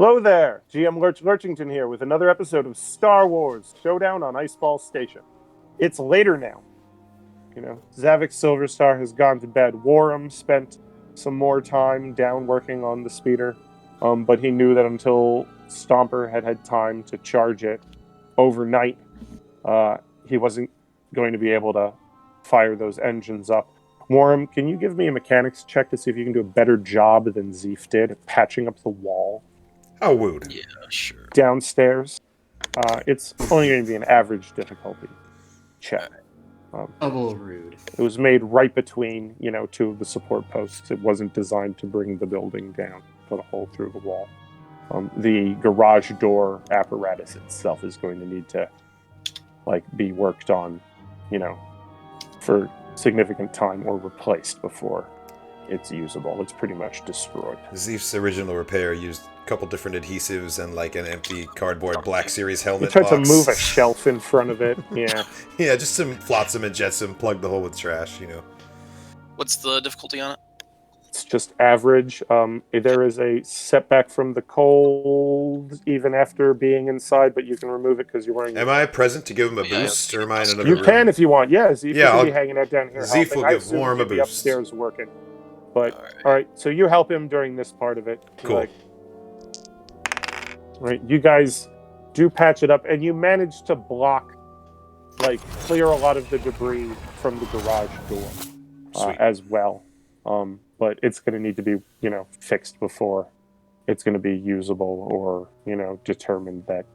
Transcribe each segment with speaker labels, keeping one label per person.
Speaker 1: Hello there, GM Lurchington here with another episode of Star Wars Showdown on Iceball Station. It's later now. Zavik Silverstar has gone to bed. Worram spent some more time down working on the speeder, but he knew that until Stomper had time to charge it overnight, he wasn't going to be able to fire those engines up. Worram, can you give me a mechanics check to see if you can do a better job than Zeef did at patching up the wall?
Speaker 2: Oh, wood.
Speaker 3: Yeah, sure.
Speaker 1: Downstairs. It's only going to be an average difficulty check.
Speaker 4: Double rude.
Speaker 1: It was made right between, two of the support posts. It wasn't designed to bring the building down, put a hole through the wall. The garage door apparatus itself is going to need to, be worked on, for significant time or replaced before it's usable. It's pretty much destroyed.
Speaker 2: Zeef's original repair used a couple different adhesives and an empty cardboard Black Series helmet
Speaker 1: He tried
Speaker 2: box.
Speaker 1: to move a shelf in front of it. Yeah.
Speaker 2: Yeah, just some flotsam and jetsam, plug the hole with trash,
Speaker 3: What's the difficulty on it?
Speaker 1: It's just average. There is a setback from the cold even after being inside, but you can remove it because you're wearing...
Speaker 2: Am I present to give him a boost, or am I in another
Speaker 1: You
Speaker 2: room?
Speaker 1: can if you want. Yeah, Zeef will be hanging out down here
Speaker 2: Zeef
Speaker 1: helping.
Speaker 2: will give Worram a
Speaker 1: be
Speaker 2: boost.
Speaker 1: upstairs working. But, all right, so you help him during this part of it.
Speaker 2: Cool.
Speaker 1: Right, you guys do patch it up, and you manage to block, clear a lot of the debris from the garage door as well. But it's going to need to be, fixed before it's going to be usable or, determined that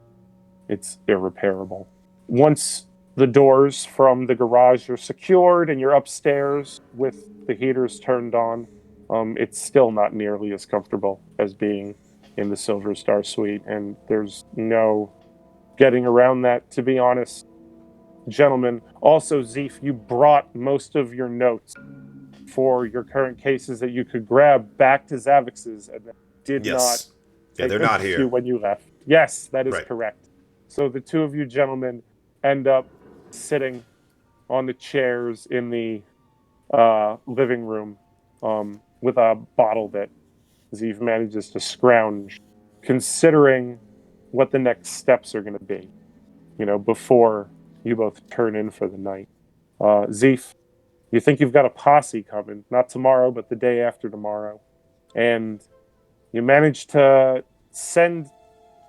Speaker 1: it's irreparable. Once the doors from the garage are secured and you're upstairs with the heaters turned on, it's still not nearly as comfortable as being in the Silver Star suite, and there's no getting around that, to be honest. Gentlemen, also, Zeef, you brought most of your notes for your current cases that you could grab back to Zavix's and did not
Speaker 2: Yeah, they're not here.
Speaker 1: when you left. Yes, that is
Speaker 2: Right.
Speaker 1: correct. So the two of you gentlemen end up sitting on the chairs in the living room with a bottle that Zeef manages to scrounge, considering what the next steps are going to be, before you both turn in for the night. Zeef, you think you've got a posse coming, not tomorrow, but the day after tomorrow. And you manage to send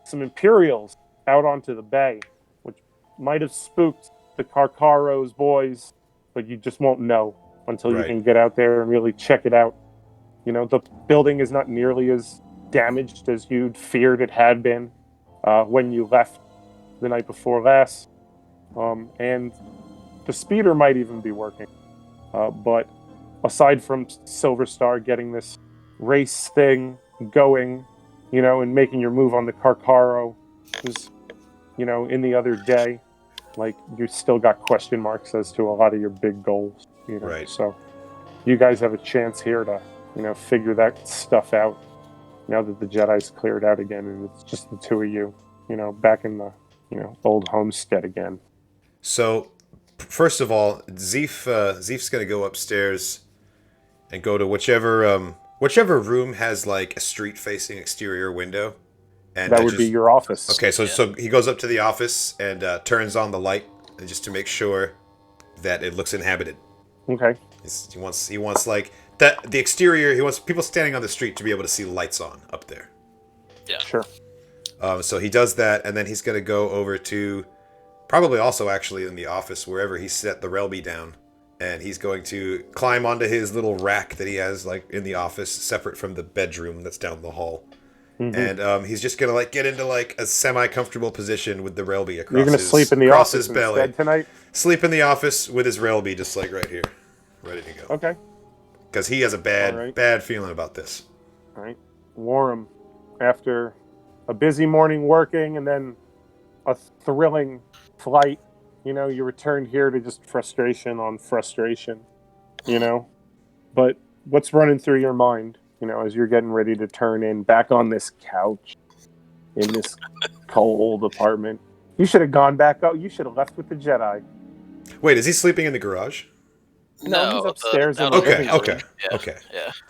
Speaker 1: some Imperials out onto the bay, which might have spooked the Carcaro's boys, but you just won't know until you can get out there and really check it out. The building is not nearly as damaged as you'd feared it had been when you left the night before last. And the speeder might even be working. But aside from Silver Star getting this race thing going, and making your move on the Carcaro, was, in the other day, you still got question marks as to a lot of your big goals.
Speaker 2: Right.
Speaker 1: So you guys have a chance here to, figure that stuff out now that the Jedi's cleared out again, and it's just the two of you, back in the, old homestead again.
Speaker 2: So, first of all, Zeef's going to go upstairs and go to whichever room has a street-facing exterior window. And
Speaker 1: that would be your office.
Speaker 2: Okay, so he goes up to the office and turns on the light, and just to make sure that it looks inhabited.
Speaker 1: Okay.
Speaker 2: He wants that the exterior. He wants people standing on the street to be able to see lights on up there.
Speaker 3: Yeah.
Speaker 1: Sure.
Speaker 2: So he does that, and then he's going to go over to, probably also actually in the office, wherever he set the Relby down, and he's going to climb onto his little rack that he has in the office, separate from the bedroom that's down the hall. Mm-hmm. And he's just going to get into a semi-comfortable position with the Relby across his belly.
Speaker 1: You're going to sleep in the office instead tonight?
Speaker 2: Sleep in the office with his Relby just right here, ready to go.
Speaker 1: Okay.
Speaker 2: Because he has a bad feeling about this.
Speaker 1: All right. Worram, after a busy morning working and then a thrilling flight, you returned here to just frustration on frustration, But what's running through your mind, as you're getting ready to turn in back on this couch in this cold apartment? You should have gone back out. You should have left with the Jedi.
Speaker 2: Wait, is he sleeping in the garage?
Speaker 1: No, he's upstairs in the living room.
Speaker 2: Okay.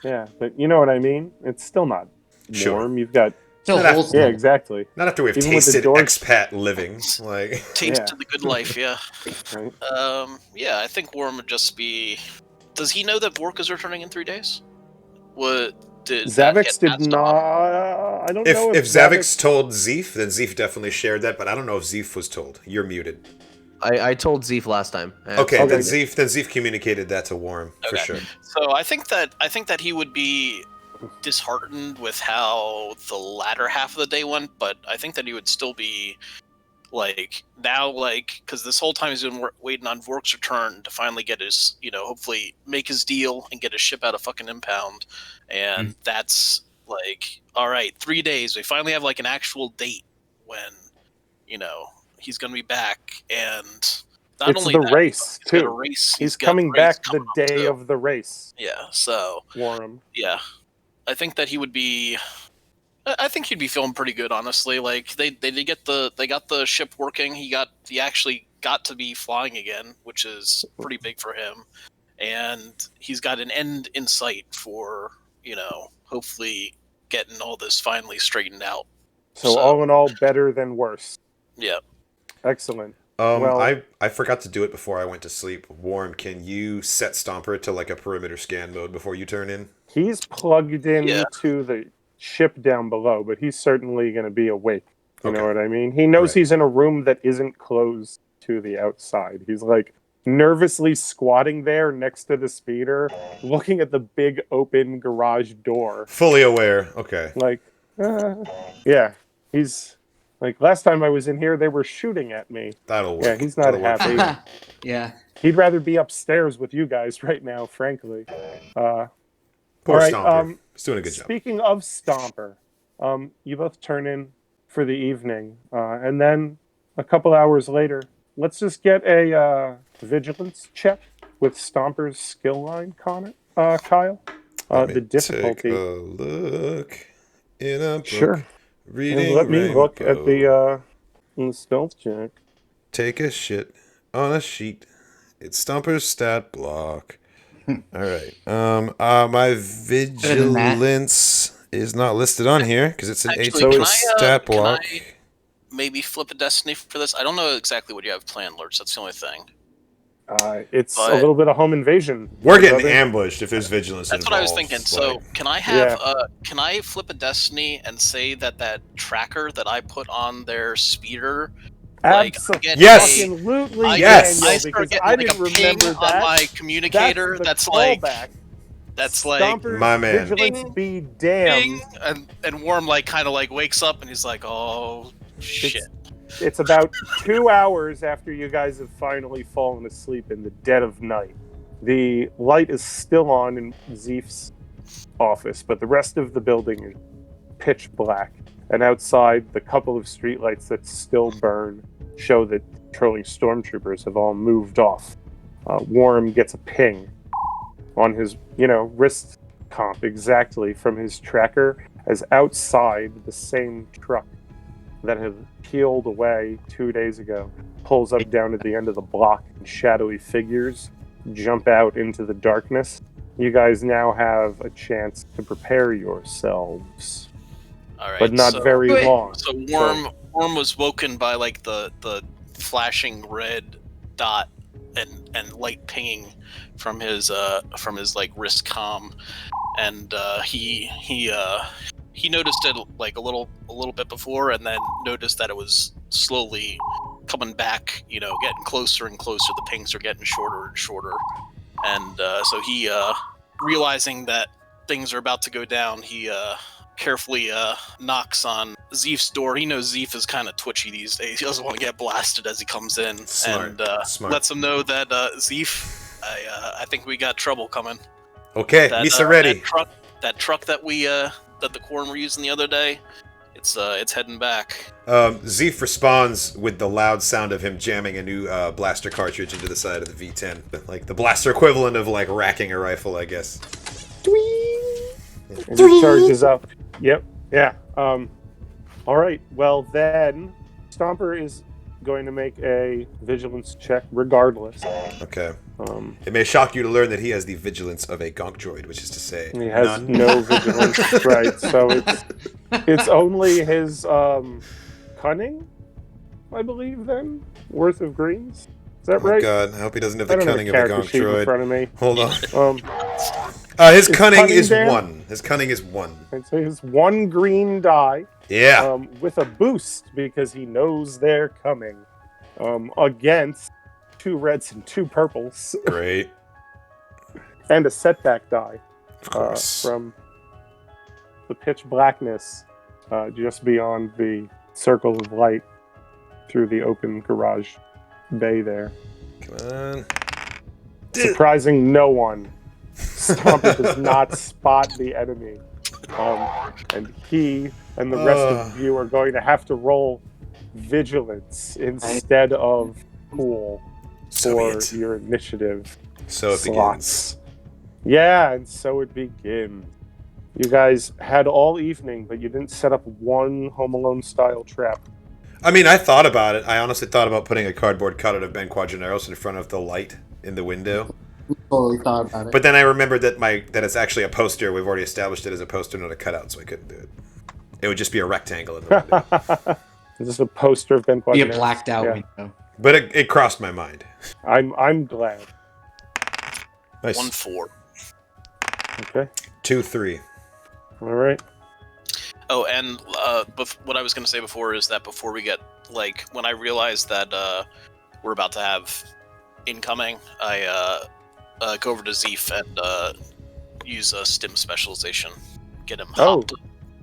Speaker 1: Yeah, but you know what I mean? It's still not warm.
Speaker 2: Sure.
Speaker 1: You've got
Speaker 4: Still
Speaker 2: Not
Speaker 4: wholesome.
Speaker 1: Yeah, exactly.
Speaker 2: Not after we've
Speaker 1: Even with the
Speaker 2: tasted
Speaker 1: doors-
Speaker 2: expat living. Like,
Speaker 3: Taste
Speaker 1: Yeah.
Speaker 3: of the good life, yeah.
Speaker 1: Right.
Speaker 3: Yeah, I think Worm would just be. Does he know that Vork is returning in 3 days? What did that
Speaker 1: Zavix
Speaker 3: get
Speaker 1: did
Speaker 3: passed
Speaker 1: not.
Speaker 3: on?
Speaker 1: I don't know
Speaker 2: if Zavix told Zeef, then Zeef definitely shared that, but I don't know if Zeef was told. You're muted.
Speaker 5: I told Zeef last time.
Speaker 2: Okay,
Speaker 1: Okay.
Speaker 2: then Zeef communicated that to Worm for
Speaker 3: Okay.
Speaker 2: sure.
Speaker 3: So I think that he would be disheartened with how the latter half of the day went, but I think that he would still be like now, like, because this whole time he's been waiting on Vork's return to finally get his, hopefully make his deal and get his ship out of fucking impound, and that's like, all right, 3 days. We finally have like an actual date when, he's gonna be back, and not
Speaker 1: It's
Speaker 3: only
Speaker 1: the
Speaker 3: that,
Speaker 1: race
Speaker 3: he's got a
Speaker 1: too.
Speaker 3: race.
Speaker 1: He's
Speaker 3: got
Speaker 1: coming
Speaker 3: the race
Speaker 1: back
Speaker 3: coming
Speaker 1: the
Speaker 3: up,
Speaker 1: day
Speaker 3: too.
Speaker 1: of the race.
Speaker 3: Yeah, so
Speaker 1: Worm.
Speaker 3: yeah, I think that he would be. I think he'd be feeling pretty good, honestly. Like they got the ship working. He actually got to be flying again, which is pretty big for him, and he's got an end in sight for hopefully getting all this finally straightened out.
Speaker 1: So all in all, better than worse.
Speaker 3: Yeah.
Speaker 1: Excellent. Well,
Speaker 2: I forgot to do it before I went to sleep. Worm, can you set Stomper to like a perimeter scan mode before you turn in?
Speaker 1: he's plugged into the ship down below, but he's certainly going to be awake. You know what I mean? He knows he's in a room that isn't closed to the outside. He's like nervously squatting there next to the speeder, looking at the big open garage door.
Speaker 2: Fully aware. Okay.
Speaker 1: Like, yeah. He's like, last time I was in here, they were shooting at me.
Speaker 2: That'll work.
Speaker 1: Yeah, he's not
Speaker 2: That'll work.
Speaker 1: happy.
Speaker 4: Yeah.
Speaker 1: He'd rather be upstairs with you guys right now, frankly.
Speaker 2: Poor
Speaker 1: all right,
Speaker 2: Stomper. He's doing a good job.
Speaker 1: Speaking of Stomper, you both turn in for the evening, and then a couple hours later, let's just get a vigilance check with Stomper's skill line, Kyle. The difficulty.
Speaker 2: Take a look in a book.
Speaker 1: Sure.
Speaker 2: Reading.
Speaker 1: And let me look at the stealth check.
Speaker 2: Take a shit on a sheet. It's Stomper's stat block. All right. My vigilance is not listed on here because it's an
Speaker 3: Actually,
Speaker 2: H stat block.
Speaker 3: Can I maybe flip a destiny for this? I don't know exactly what you have planned, Lurch. That's the only thing.
Speaker 1: It's a little bit of home invasion.
Speaker 2: We're getting ambushed if there's vigilance
Speaker 3: involved. That's what I was thinking. So can I have can I flip a destiny and say that tracker that I put on their speeder?
Speaker 1: Absolutely.
Speaker 2: Yes.
Speaker 1: Absolutely.
Speaker 2: Yes.
Speaker 1: Daniel,
Speaker 3: I start
Speaker 1: because
Speaker 3: getting
Speaker 1: I
Speaker 3: like
Speaker 1: didn't
Speaker 3: a ping
Speaker 1: remember
Speaker 3: on
Speaker 1: that.
Speaker 3: my communicator. That's like
Speaker 1: Stomper's
Speaker 2: my man.
Speaker 1: Vigilance
Speaker 3: Ding,
Speaker 1: be damned.
Speaker 3: and Worm kind of wakes up and he's like, oh shit.
Speaker 1: It's about 2 hours after you guys have finally fallen asleep in the dead of night. The light is still on in Zeef's office, but the rest of the building is pitch black. And outside, the couple of streetlights that still burn show that patrolling stormtroopers have all moved off. Worm gets a ping on his, wrist comp exactly from his tracker as outside the same truck that had peeled away 2 days ago pulls up down at the end of the block, and shadowy figures jump out into the darkness. You guys now have a chance to prepare yourselves.
Speaker 3: All right,
Speaker 1: but not very long.
Speaker 3: So Worm was woken by like the flashing red dot and light pinging from his like wrist comm, and he noticed it like a little bit before, and then noticed that it was slowly coming back. Getting closer and closer. The pings are getting shorter and shorter, and so he, realizing that things are about to go down, he carefully knocks on Zeef's door. He knows Zeef is kind of twitchy these days. He doesn't want to get blasted as he comes in,
Speaker 2: Smart.
Speaker 3: Lets him know that Zeef, I think we got trouble coming.
Speaker 2: Okay, Misa ready.
Speaker 3: That truck that we that the Quorum were using the other day, it's heading back.
Speaker 2: Zeef responds with the loud sound of him jamming a new blaster cartridge into the side of the V10, like the blaster equivalent of like racking a rifle, I guess.
Speaker 1: And it charges up. Yep. Yeah. All right. Well, then Stomper is going to make a vigilance check regardless.
Speaker 2: Okay. It may shock you to learn that he has the vigilance of a gonk droid, which is to say,
Speaker 1: he has
Speaker 2: none.
Speaker 1: no vigilance. Right. So It's only his cunning, I believe, then, worth of greens. Is that
Speaker 2: Oh
Speaker 1: right?
Speaker 2: god, I hope he doesn't have
Speaker 1: I
Speaker 2: the
Speaker 1: don't have a
Speaker 2: cunning of the
Speaker 1: character sheet in
Speaker 2: Gonktroid.
Speaker 1: front of me.
Speaker 2: Hold on.
Speaker 1: Is
Speaker 2: His cunning is
Speaker 1: Dan?
Speaker 2: 1. His cunning is 1.
Speaker 1: And so his 1 green die,
Speaker 2: Yeah.
Speaker 1: with a boost because he knows they're coming, against 2 reds and 2 purples,
Speaker 2: Great.
Speaker 1: and a setback die
Speaker 2: Of course.
Speaker 1: from the pitch blackness just beyond the circle of light through the open garage bay there.
Speaker 2: Come on.
Speaker 1: Surprising no one, Stomper does not spot the enemy. And he and the rest of you are going to have to roll vigilance instead of cool for your initiative
Speaker 2: So it
Speaker 1: slots. Yeah, and so it begins. You guys had all evening, but you didn't set up one Home Alone style trap.
Speaker 2: I mean, I thought about it. I honestly thought about putting a cardboard cutout of Ben Quadraneros in front of the light in the window.
Speaker 4: Totally thought about it.
Speaker 2: But then I remembered that that it's actually a poster. We've already established it as a poster, not a cutout, so I couldn't do it. It would just be a rectangle in the window.
Speaker 1: Is this a poster of Ben
Speaker 4: Be a
Speaker 1: Quadraneros?
Speaker 4: blacked out
Speaker 1: Yeah.
Speaker 4: window.
Speaker 2: But it crossed my mind.
Speaker 1: I'm glad.
Speaker 2: Nice.
Speaker 3: 1-4.
Speaker 1: Okay.
Speaker 2: 2-3.
Speaker 1: All right.
Speaker 3: Oh, and what I was going to say before is that before we get, like, when I realized that we're about to have incoming, I go over to Zeef and use a stim specialization. Get him hopped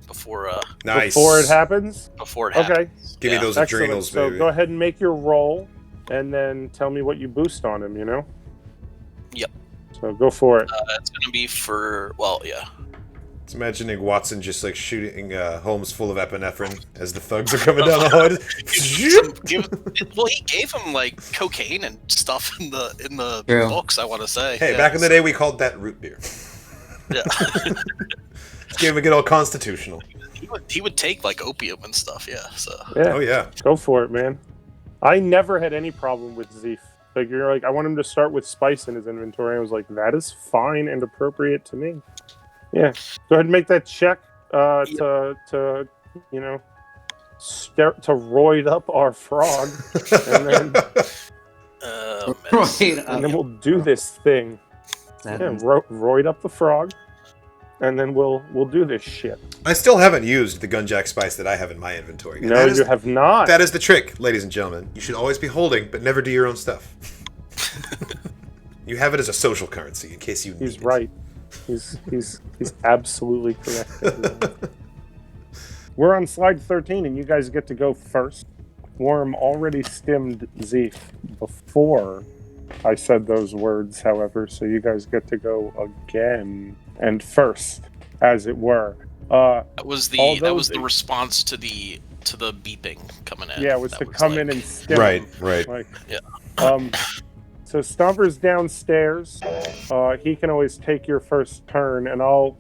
Speaker 3: before
Speaker 2: Nice.
Speaker 1: Before it happens?
Speaker 3: before it
Speaker 1: Okay.
Speaker 3: happens.
Speaker 2: Give me those
Speaker 1: Excellent.
Speaker 2: adrenals,
Speaker 1: So
Speaker 2: baby.
Speaker 1: go ahead and make your roll, and then tell me what you boost on him, you know?
Speaker 3: Yep.
Speaker 1: So go for it.
Speaker 3: It's going to be for, well, yeah.
Speaker 2: It's imagining Watson just like shooting Holmes full of epinephrine as the thugs are coming down the hood.
Speaker 3: Well, he gave him like cocaine and stuff in the
Speaker 4: True.
Speaker 3: books. I want to say.
Speaker 2: Hey,
Speaker 3: Yeah,
Speaker 2: back in the day, we called that root beer.
Speaker 3: Yeah.
Speaker 2: Gave him a good old constitutional.
Speaker 3: he would take like opium and stuff. Yeah. So.
Speaker 1: Yeah.
Speaker 2: Oh yeah.
Speaker 1: Go for it, man. I never had any problem with Zeef. Like, you're like, I want him to start with spice in his inventory. I was like, that is fine and appropriate to me. Yeah. Go ahead and make that check to you know, to roid up our frog, and then
Speaker 4: Right.
Speaker 1: and then we'll do this thing. Yeah, roid up the frog, and then we'll do this shit.
Speaker 2: I still haven't used the gunjack spice that I have in my inventory. And
Speaker 1: No,
Speaker 2: that is-
Speaker 1: you have not.
Speaker 2: That is the trick, ladies and gentlemen. You should always be holding, but never do your own stuff. You have it as a social currency in case you need
Speaker 1: He's
Speaker 2: it.
Speaker 1: right. He's absolutely correct. We're on slide 13, and you guys get to go first. Worm already stimmed Zeef before I said those words, however, so you guys get to go again and first, as it were.
Speaker 3: That was the
Speaker 1: Although
Speaker 3: the response to the beeping coming in.
Speaker 1: Yeah, it was
Speaker 3: That
Speaker 1: to come in
Speaker 3: like-
Speaker 1: and stim.
Speaker 2: Right.
Speaker 1: Like,
Speaker 3: Yeah.
Speaker 1: So Stomper's downstairs. He can always take your first turn, and I'll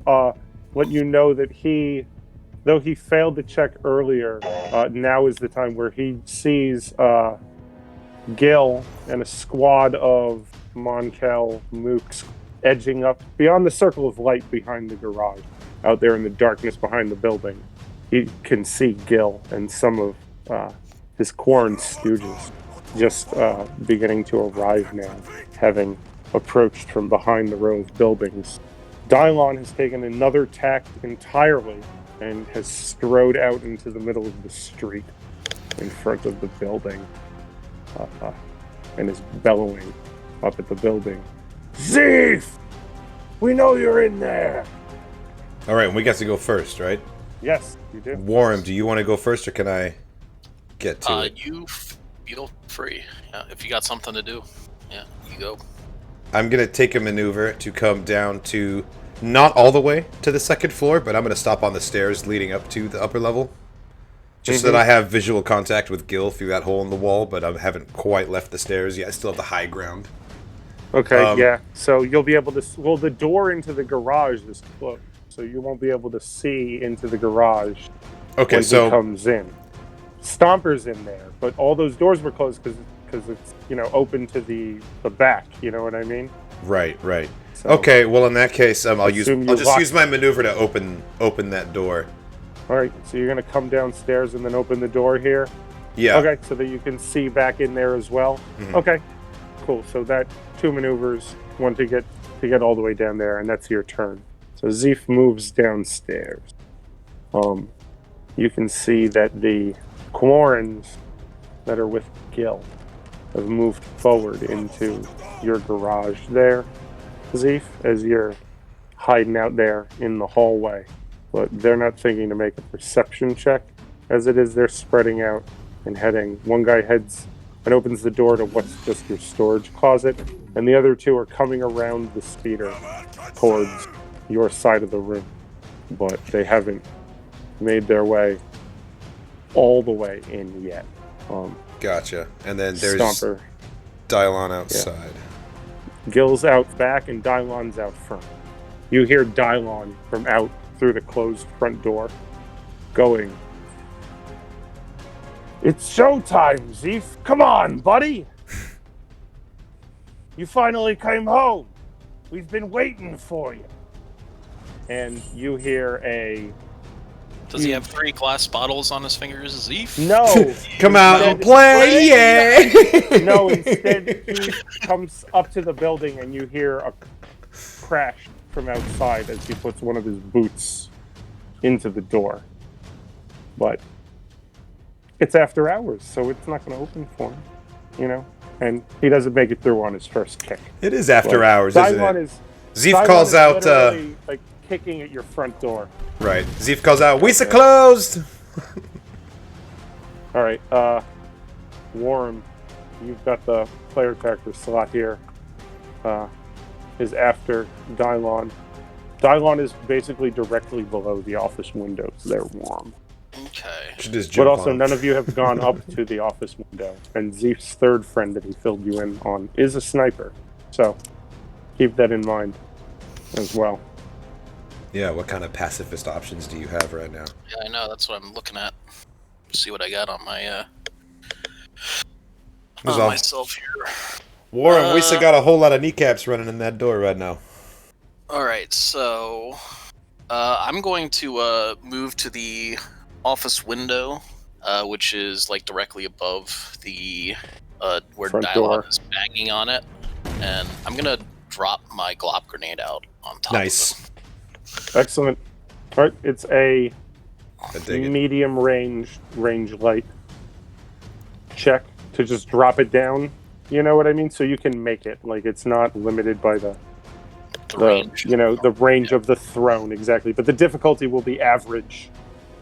Speaker 1: let you know that though he failed to check earlier, now is the time where he sees Gil and a squad of Monkel mooks edging up beyond the circle of light behind the garage, out there in the darkness behind the building. He can see Gil and some of his Quarren stooges just beginning to arrive now, having approached from behind the row of buildings. Dylon has taken another tack entirely and has strode out into the middle of the street in front of the building and is bellowing up at the building. Zeef! We know you're in there!
Speaker 2: All right, and we got to go first, right?
Speaker 1: Yes, you do.
Speaker 2: Warren, do you want to go first, or can I get to it?
Speaker 3: You feel free. Yeah, if you got something to do, yeah, you go.
Speaker 2: I'm going to take a maneuver to come down to, not all the way to the second floor, but I'm going to stop on the stairs leading up to the upper level. Just so that I have visual contact with Gil through that hole in the wall, but I haven't quite left the stairs yet. I still have the high ground.
Speaker 1: Okay, yeah. So you'll be able to... Well, the door into the garage is closed, so you won't be able to see into the garage
Speaker 2: Okay,
Speaker 1: when
Speaker 2: so
Speaker 1: he comes in. Stomper's in there, but all those doors were closed because it's, you know, open to the back, you know what I mean?
Speaker 2: right.
Speaker 1: So,
Speaker 2: Okay, well in that case, I'll
Speaker 1: Assume you
Speaker 2: just
Speaker 1: locked-
Speaker 2: use my maneuver to open that door.
Speaker 1: All right, so you're gonna come downstairs and then open the door here.
Speaker 2: Yeah.
Speaker 1: Okay, so that you can see back in there as well.
Speaker 2: Mhm.
Speaker 1: Okay, cool. So that 2 maneuvers, one to get all the way down there, and that's your turn. So Zeef moves downstairs. You can see that the Quarrens that are with Gil have moved forward into your garage there, Zeef, as you're hiding out there in the hallway. But they're not thinking to make a perception check. As it is, they're spreading out and heading. One guy heads and opens the door to what's just your storage closet, and the other two are coming around the speeder towards your side of the room. But they haven't made their way all the way in yet.
Speaker 2: Gotcha. And then there's
Speaker 1: Stomper.
Speaker 2: Dylon outside.
Speaker 1: Gil's out back and Dylon's out front. You hear Dylon from out through the closed front door going, "It's showtime, Zeef. Come on, buddy. You finally came home. We've been waiting for you." And you hear a...
Speaker 3: Does he have 3 glass bottles on his fingers, Zeef?
Speaker 1: No.
Speaker 2: Come out and play, yeah!
Speaker 1: No, instead he comes up to the building and you hear a crash from outside as he puts one of his boots into the door. But it's after hours, so it's not going to open for him, you know? And he doesn't make it through on his first kick.
Speaker 2: It is after
Speaker 1: But
Speaker 2: hours, isn't
Speaker 1: Dylon
Speaker 2: it?
Speaker 1: is
Speaker 2: Zeef
Speaker 1: Dylon
Speaker 2: calls
Speaker 1: is
Speaker 2: out,
Speaker 1: literally, like kicking at your front door.
Speaker 2: right. Zeef calls out, "We're closed!"
Speaker 1: All right, Worram, you've got the player character slot here. Is after Dylon. Dylon is basically directly below the office windows there, Worram.
Speaker 3: Okay.
Speaker 2: Should just
Speaker 1: But
Speaker 2: jump
Speaker 1: also,
Speaker 2: on.
Speaker 1: none of you have gone up to the office window. And Zeef's third friend that he filled you in on is a sniper. So, keep that in mind as well.
Speaker 2: Yeah, what kind of pacifist options do you have right now?
Speaker 3: Yeah, I know. That's what I'm looking at. See what I got on my
Speaker 2: Who's
Speaker 3: on
Speaker 2: all-
Speaker 3: myself here.
Speaker 2: Warren, we still got a whole lot of kneecaps running in that door right now.
Speaker 3: All right, so I'm going to move to the office window, which is like directly above the where
Speaker 1: Front
Speaker 3: Dylon
Speaker 1: door.
Speaker 3: is banging on it, and I'm gonna drop my glop grenade out on top.
Speaker 2: Nice.
Speaker 3: Of it.
Speaker 1: Excellent. All right, it's a
Speaker 2: I dig it.
Speaker 1: medium range light check to just drop it down. You know what I mean? So you can make it. Like, it's not limited by the
Speaker 3: range.
Speaker 1: you know, the range of the throne, exactly. But the difficulty will be average.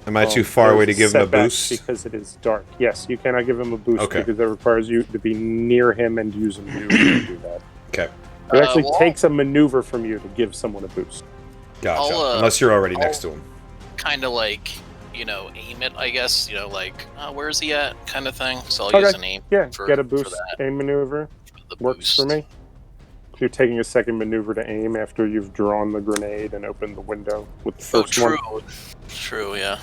Speaker 2: Am I too far away to
Speaker 1: There's
Speaker 2: give him a
Speaker 1: setbacks
Speaker 2: boost?
Speaker 1: because it is dark. Yes, you cannot give him a boost
Speaker 2: Okay.
Speaker 1: because that requires you to be near him and use a maneuver to do that.
Speaker 2: Okay,
Speaker 1: It actually
Speaker 3: well-
Speaker 1: takes a maneuver from you to give someone a boost.
Speaker 2: gotcha.
Speaker 3: I'll,
Speaker 2: Unless you're already
Speaker 3: I'll-
Speaker 2: next to him.
Speaker 3: Kind of like, aim it, I guess. Like, where is he at, kind of thing. So I'll use
Speaker 1: Okay.
Speaker 3: an aim.
Speaker 1: Yeah,
Speaker 3: for,
Speaker 1: get a
Speaker 3: for
Speaker 1: boost,
Speaker 3: that,
Speaker 1: aim maneuver.
Speaker 3: for the
Speaker 1: Works
Speaker 3: boost.
Speaker 1: for me. You're taking a second maneuver to aim after you've drawn the grenade and opened the window with the
Speaker 3: Oh,
Speaker 1: first
Speaker 3: true.
Speaker 1: one.
Speaker 3: True, yeah.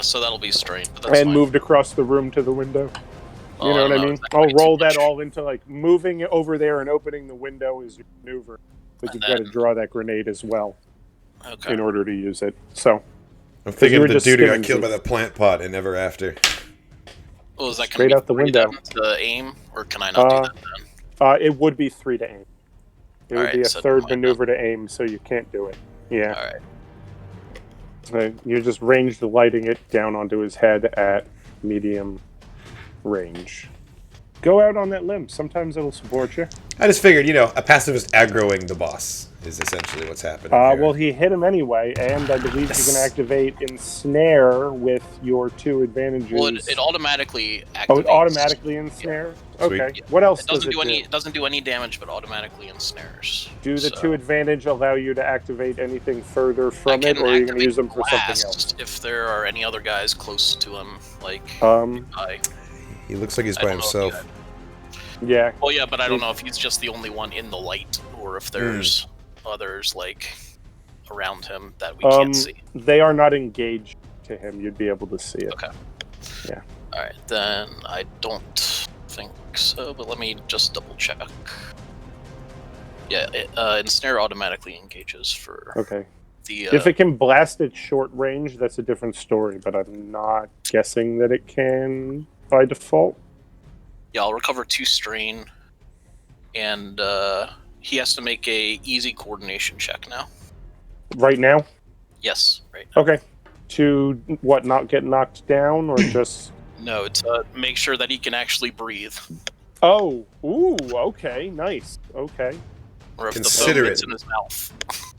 Speaker 3: So that'll be strange, but that's
Speaker 1: And
Speaker 3: fine.
Speaker 1: moved across the room to the window.
Speaker 3: Oh,
Speaker 1: You know
Speaker 3: I
Speaker 1: what I
Speaker 3: don't
Speaker 1: mean?
Speaker 3: exactly
Speaker 1: I'll
Speaker 3: too
Speaker 1: roll
Speaker 3: much.
Speaker 1: that all into like moving it over there and opening the window is your maneuver. But
Speaker 3: And
Speaker 1: you've got to
Speaker 3: then-
Speaker 1: draw that grenade as well
Speaker 3: Okay.
Speaker 1: in order to use it. So
Speaker 2: I'm
Speaker 1: you
Speaker 2: thinking
Speaker 1: were
Speaker 2: of the
Speaker 1: just
Speaker 2: dude who got
Speaker 1: skimming
Speaker 2: killed by
Speaker 1: Zeef.
Speaker 2: the plant pot and Ever After.
Speaker 3: Well, is that
Speaker 1: Straight
Speaker 3: going to
Speaker 1: out the
Speaker 3: be
Speaker 1: window.
Speaker 3: to aim, or can I not do that then?
Speaker 1: It would be 3 to aim. It would
Speaker 3: Alright,
Speaker 1: be a
Speaker 3: so
Speaker 1: third
Speaker 3: why not?
Speaker 1: maneuver to aim, so you can't do it. Yeah.
Speaker 3: All right.
Speaker 1: You're just ranged lighting it down onto his head at medium range. Go out on that limb. Sometimes it'll support you.
Speaker 2: I just figured, a pacifist aggroing the boss is essentially what's happening here.
Speaker 1: Well, he hit him anyway, and I believe you can activate Ensnare with your 2 advantages.
Speaker 3: Well, it automatically activates.
Speaker 1: Oh, it automatically ensnares?
Speaker 2: Sweet.
Speaker 1: Okay. What else
Speaker 3: It doesn't
Speaker 1: does it
Speaker 3: do doesn't do any damage, but automatically ensnares.
Speaker 1: Do the
Speaker 3: So
Speaker 1: 2 advantage allow you to activate anything further
Speaker 3: I
Speaker 1: from
Speaker 3: can
Speaker 1: it, or are you going to
Speaker 3: activate
Speaker 1: use them for something
Speaker 3: blast
Speaker 1: else?
Speaker 3: if there are any other guys close to him, like I.
Speaker 2: He looks like he's
Speaker 3: I
Speaker 2: by
Speaker 3: don't know if
Speaker 2: himself.
Speaker 1: Yeah.
Speaker 3: Well, yeah, but I don't know if he's just the only one in the light, or if there's others like around him that we can't see.
Speaker 1: They are not engaged to him. You'd be able to see it.
Speaker 3: Okay.
Speaker 1: Yeah.
Speaker 3: All right, then I don't think so, but let me just double check. Yeah, ensnare automatically engages for
Speaker 1: Okay.
Speaker 3: the.
Speaker 1: If it can blast at short range, that's a different story. But I'm not guessing that it can by default.
Speaker 3: Yeah, I'll recover 2 strain, and he has to make a easy coordination check now.
Speaker 1: Right now.
Speaker 3: Yes, right now.
Speaker 1: Okay. To what? Not get knocked down, or just?
Speaker 3: No, it's make sure that he can actually breathe.
Speaker 1: Oh, ooh, okay, nice, okay,
Speaker 3: Or if
Speaker 2: Consider
Speaker 3: the foam gets
Speaker 2: it.
Speaker 3: in his mouth.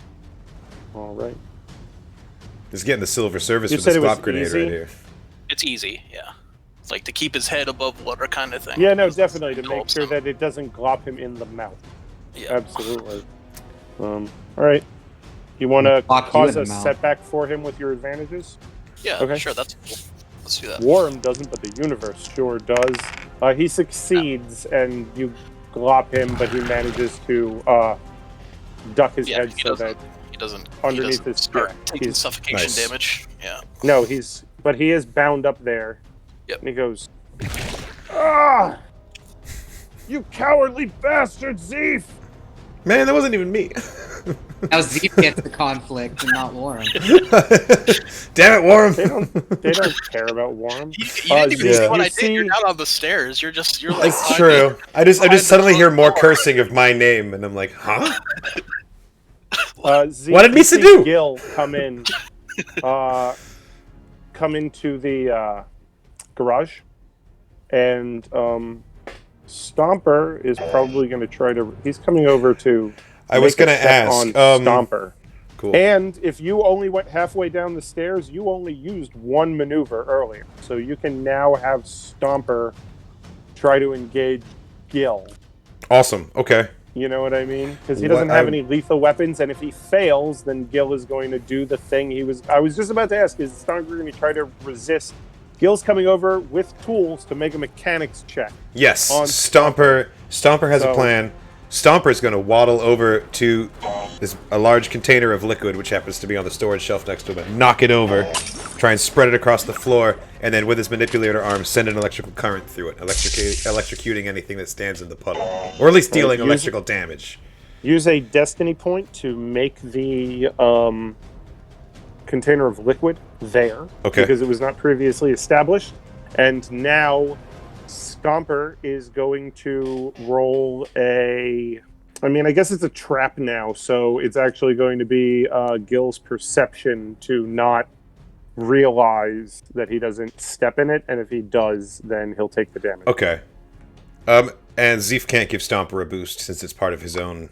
Speaker 1: all right.
Speaker 2: He's getting the silver service
Speaker 1: You
Speaker 2: with
Speaker 1: said
Speaker 2: the
Speaker 1: it was
Speaker 2: stop grenade
Speaker 1: easy?
Speaker 2: right here.
Speaker 3: It's easy, yeah. It's like to keep his head above water kind of thing.
Speaker 1: Yeah, no, definitely to make
Speaker 3: Helps
Speaker 1: sure
Speaker 3: him.
Speaker 1: that it doesn't glop him in the mouth.
Speaker 3: Yeah.
Speaker 1: Absolutely. All right. You want to
Speaker 4: Lock you
Speaker 1: cause
Speaker 4: in
Speaker 1: a
Speaker 4: the mouth.
Speaker 1: setback for him with your advantages?
Speaker 3: Yeah,
Speaker 1: Okay.
Speaker 3: sure, that's cool. Let's do that.
Speaker 1: Worram doesn't, but the universe sure does. He succeeds, and you glop him, but he manages to duck his head
Speaker 3: he
Speaker 1: so
Speaker 3: doesn't,
Speaker 1: that
Speaker 3: he doesn't
Speaker 1: underneath
Speaker 3: he doesn't
Speaker 1: his
Speaker 3: start
Speaker 1: yeah,
Speaker 3: taking
Speaker 1: he's
Speaker 3: suffocation
Speaker 2: Nice.
Speaker 3: damage. Yeah.
Speaker 1: no, but he is bound up there.
Speaker 3: Yep.
Speaker 1: And he goes, "Ah, you cowardly bastard, Zeef!"
Speaker 2: Man, that wasn't even me.
Speaker 4: Now Zeef gets the conflict and not Worram.
Speaker 2: Damn it, Worram.
Speaker 1: They don't care about Worram.
Speaker 3: You didn't even
Speaker 2: yeah.
Speaker 3: see what
Speaker 1: You
Speaker 3: I did. You're
Speaker 1: see-
Speaker 3: not on the stairs. You're like.
Speaker 2: That's
Speaker 3: behind
Speaker 2: true. I
Speaker 3: behind
Speaker 2: just
Speaker 3: the
Speaker 2: suddenly hear more
Speaker 3: door.
Speaker 2: cursing of my name, and I'm like, huh?
Speaker 1: Zeef,
Speaker 2: What did
Speaker 1: you
Speaker 2: Misa
Speaker 1: see
Speaker 2: do?
Speaker 1: Gil come in, come into the garage, and Stomper is probably going to try to. He's coming over to.
Speaker 2: I was
Speaker 1: make a
Speaker 2: gonna
Speaker 1: check
Speaker 2: ask.
Speaker 1: on Stomper.
Speaker 2: Cool.
Speaker 1: And if you only went halfway down the stairs, you only used one maneuver earlier. So you can now have Stomper try to engage Gil.
Speaker 2: Awesome. Okay.
Speaker 1: You know what I mean? Because he doesn't have any lethal weapons, and if he fails, then Gil is going to do the thing he was... I was just about to ask, is Stomper going to try to resist? Gil's coming over with tools to make a mechanics check.
Speaker 2: Yes.
Speaker 1: On
Speaker 2: Stomper has a
Speaker 1: So-
Speaker 2: plan. Stomper is going to waddle over to a large container of liquid, which happens to be on the storage shelf next to him, and knock it over, try and spread it across the floor, and then with his manipulator arm, send an electrical current through it, electrocuting anything that stands in the puddle, or at least dealing electrical damage.
Speaker 1: Use a destiny point to make the container of liquid there.
Speaker 2: Okay.
Speaker 1: Because it was not previously established. And now Stomper is going to roll a... I mean, I guess it's a trap now, so it's actually going to be Gil's perception to not realize that he doesn't step in it, and if he does, then he'll take the damage.
Speaker 2: Okay. And Zeef can't give Stomper a boost since it's part of his own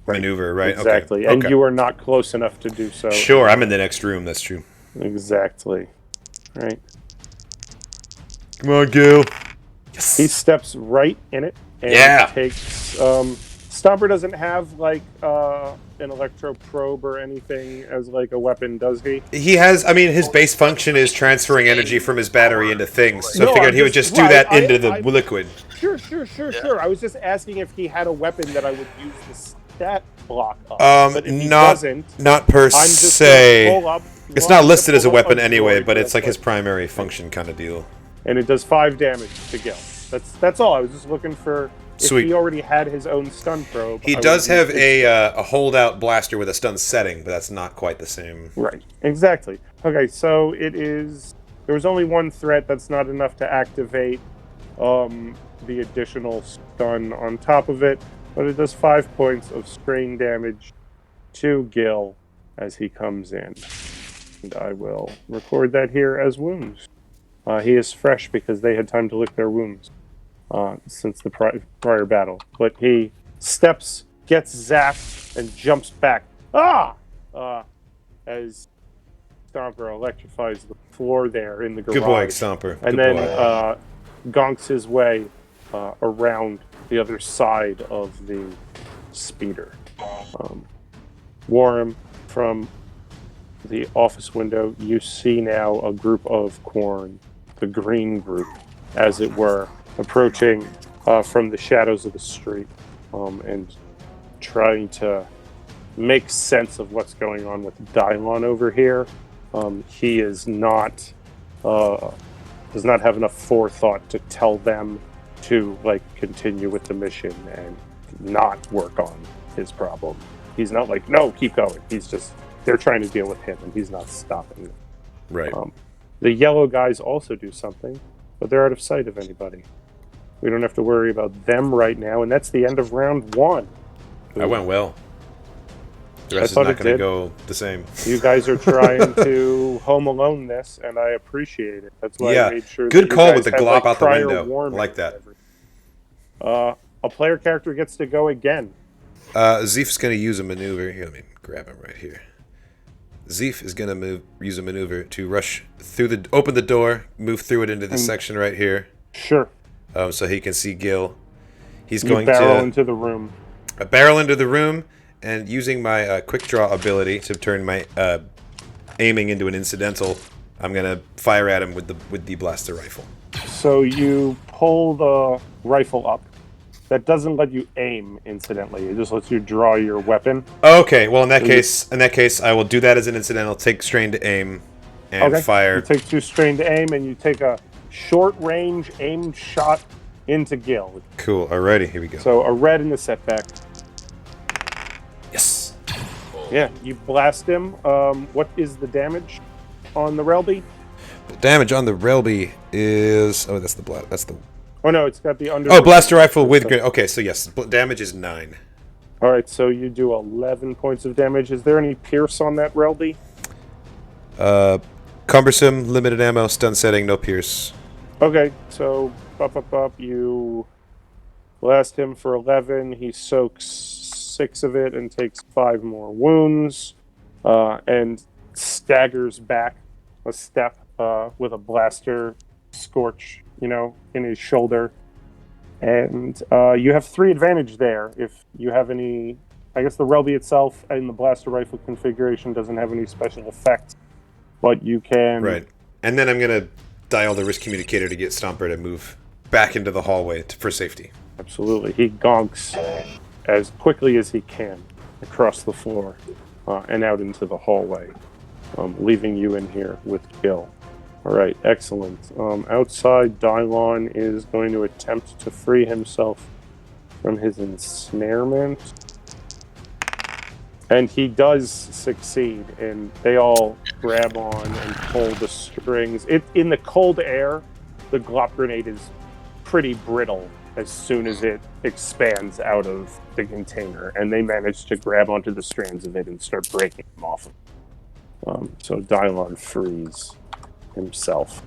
Speaker 2: maneuver, right?
Speaker 1: Exactly.
Speaker 2: Okay.
Speaker 1: And you are not close enough to do so.
Speaker 2: Sure, I'm in the next room, that's true.
Speaker 1: Exactly. Right.
Speaker 2: Come on, Gil. Yes.
Speaker 1: He steps right in it and
Speaker 2: Yeah.
Speaker 1: takes... Stomper doesn't have, like, an electro probe or anything as, like, a weapon, does he?
Speaker 2: He has, I mean, his base function is transferring energy from his battery into things, so
Speaker 1: No,
Speaker 2: I figured
Speaker 1: I'm
Speaker 2: he would
Speaker 1: just-
Speaker 2: just do
Speaker 1: right,
Speaker 2: that into the
Speaker 1: I-
Speaker 2: liquid.
Speaker 1: Sure. I was just asking if he had a weapon that I would use the stat block of. But if he doesn't,
Speaker 2: not per
Speaker 1: I'm just
Speaker 2: se.
Speaker 1: going to pull up...
Speaker 2: It's
Speaker 1: well,
Speaker 2: not
Speaker 1: I'm
Speaker 2: listed
Speaker 1: gonna
Speaker 2: as a
Speaker 1: pull up
Speaker 2: weapon
Speaker 1: a
Speaker 2: anyway,
Speaker 1: droid
Speaker 2: but
Speaker 1: real
Speaker 2: it's like his
Speaker 1: quick.
Speaker 2: primary function kind of deal.
Speaker 1: And it does 5 damage to Gil. That's all. I was just looking for... If
Speaker 2: Sweet.
Speaker 1: he already had his own stun probe...
Speaker 2: He
Speaker 1: I
Speaker 2: does
Speaker 1: would
Speaker 2: have
Speaker 1: use it.
Speaker 2: a holdout blaster with a stun setting, but that's not quite the same.
Speaker 1: Right, exactly. Okay, so it is... There was only one threat. That's not enough to activate the additional stun on top of it, but it does 5 points of strain damage to Gil as he comes in. And I will record that here as wounds. He is fresh because they had time to lick their wounds since the prior battle. But he steps, gets zapped, and jumps back. As Stomper electrifies the floor there in the garage.
Speaker 2: Good boy, Stomper.
Speaker 1: And
Speaker 2: Good
Speaker 1: then
Speaker 2: boy.
Speaker 1: gonks his way around the other side of the speeder. Worram, from the office window, you see now a group of Quarren, the green group, as it were, approaching from the shadows of the street and trying to make sense of what's going on with Dylon over here. He is not does not have enough forethought to tell them to continue with the mission and not work on his problem. He's not like, no, keep going. He's just they're trying to deal with him, and he's not stopping them.
Speaker 2: Right.
Speaker 1: The yellow guys also do something, but they're out of sight of anybody. We don't have to worry about them right now, and that's the end of round 1.
Speaker 2: That went well. The rest is
Speaker 1: thought
Speaker 2: not
Speaker 1: it
Speaker 2: going to
Speaker 1: did.
Speaker 2: go the same.
Speaker 1: You guys are trying to Home Alone this, and I appreciate it. That's why
Speaker 2: Yeah.
Speaker 1: I made sure.
Speaker 2: Good
Speaker 1: that you
Speaker 2: call
Speaker 1: guys
Speaker 2: with the
Speaker 1: had,
Speaker 2: glop
Speaker 1: like,
Speaker 2: out the
Speaker 1: prior
Speaker 2: window. I
Speaker 1: warning
Speaker 2: like that.
Speaker 1: and everything. A player character gets to go again.
Speaker 2: Zeef's going to use a maneuver. Here, let me grab him right here. Zeef is going to use a maneuver to rush through open the door, move through it into this section right here.
Speaker 1: Sure.
Speaker 2: So he can see Gil. He's
Speaker 1: You
Speaker 2: going
Speaker 1: barrel
Speaker 2: to
Speaker 1: into the room.
Speaker 2: barrel into the room, and using my quick draw ability to turn my aiming into an incidental, I'm going to fire at him with the blaster rifle.
Speaker 1: So you pull the rifle up. That doesn't let you aim, incidentally. It just lets you draw your weapon.
Speaker 2: Okay, well in that case, I will do that as an incidental. Take strain to aim, and fire.
Speaker 1: You take 2 strain to aim, and you take a short-range aimed shot into Gil.
Speaker 2: Cool. Alrighty, here we go.
Speaker 1: So a red in the setback.
Speaker 2: Yes.
Speaker 1: Yeah, you blast him. What is the damage on the Relby?
Speaker 2: The damage on the Relby is that's the.
Speaker 1: Oh no, it's got the under.
Speaker 2: Oh, blaster rifle with grenade. Okay, so yes, damage is 9.
Speaker 1: All right, so you do 11 points of damage. Is there any pierce on that Relby?
Speaker 2: Cumbersome, limited ammo, stun setting, no pierce.
Speaker 1: Okay, so up. You blast him for 11. He soaks 6 of it and takes 5 more wounds, and staggers back a step with a blaster scorch, in his shoulder. And you have 3 advantage there if you have any. I guess the Relby itself in the blaster rifle configuration doesn't have any special effects, but you can.
Speaker 2: Right, and then I'm gonna dial the risk communicator to get Stomper to move back into the hallway for safety.
Speaker 1: Absolutely, he gonks as quickly as he can across the floor and out into the hallway, leaving you in here with Gil. All right, excellent. Outside, Dylon is going to attempt to free himself from his ensnarement. And he does succeed, and they all grab on and pull the strings. In the cold air, the glop grenade is pretty brittle as soon as it expands out of the container, and they manage to grab onto the strands of it and start breaking them off. So Dylon frees himself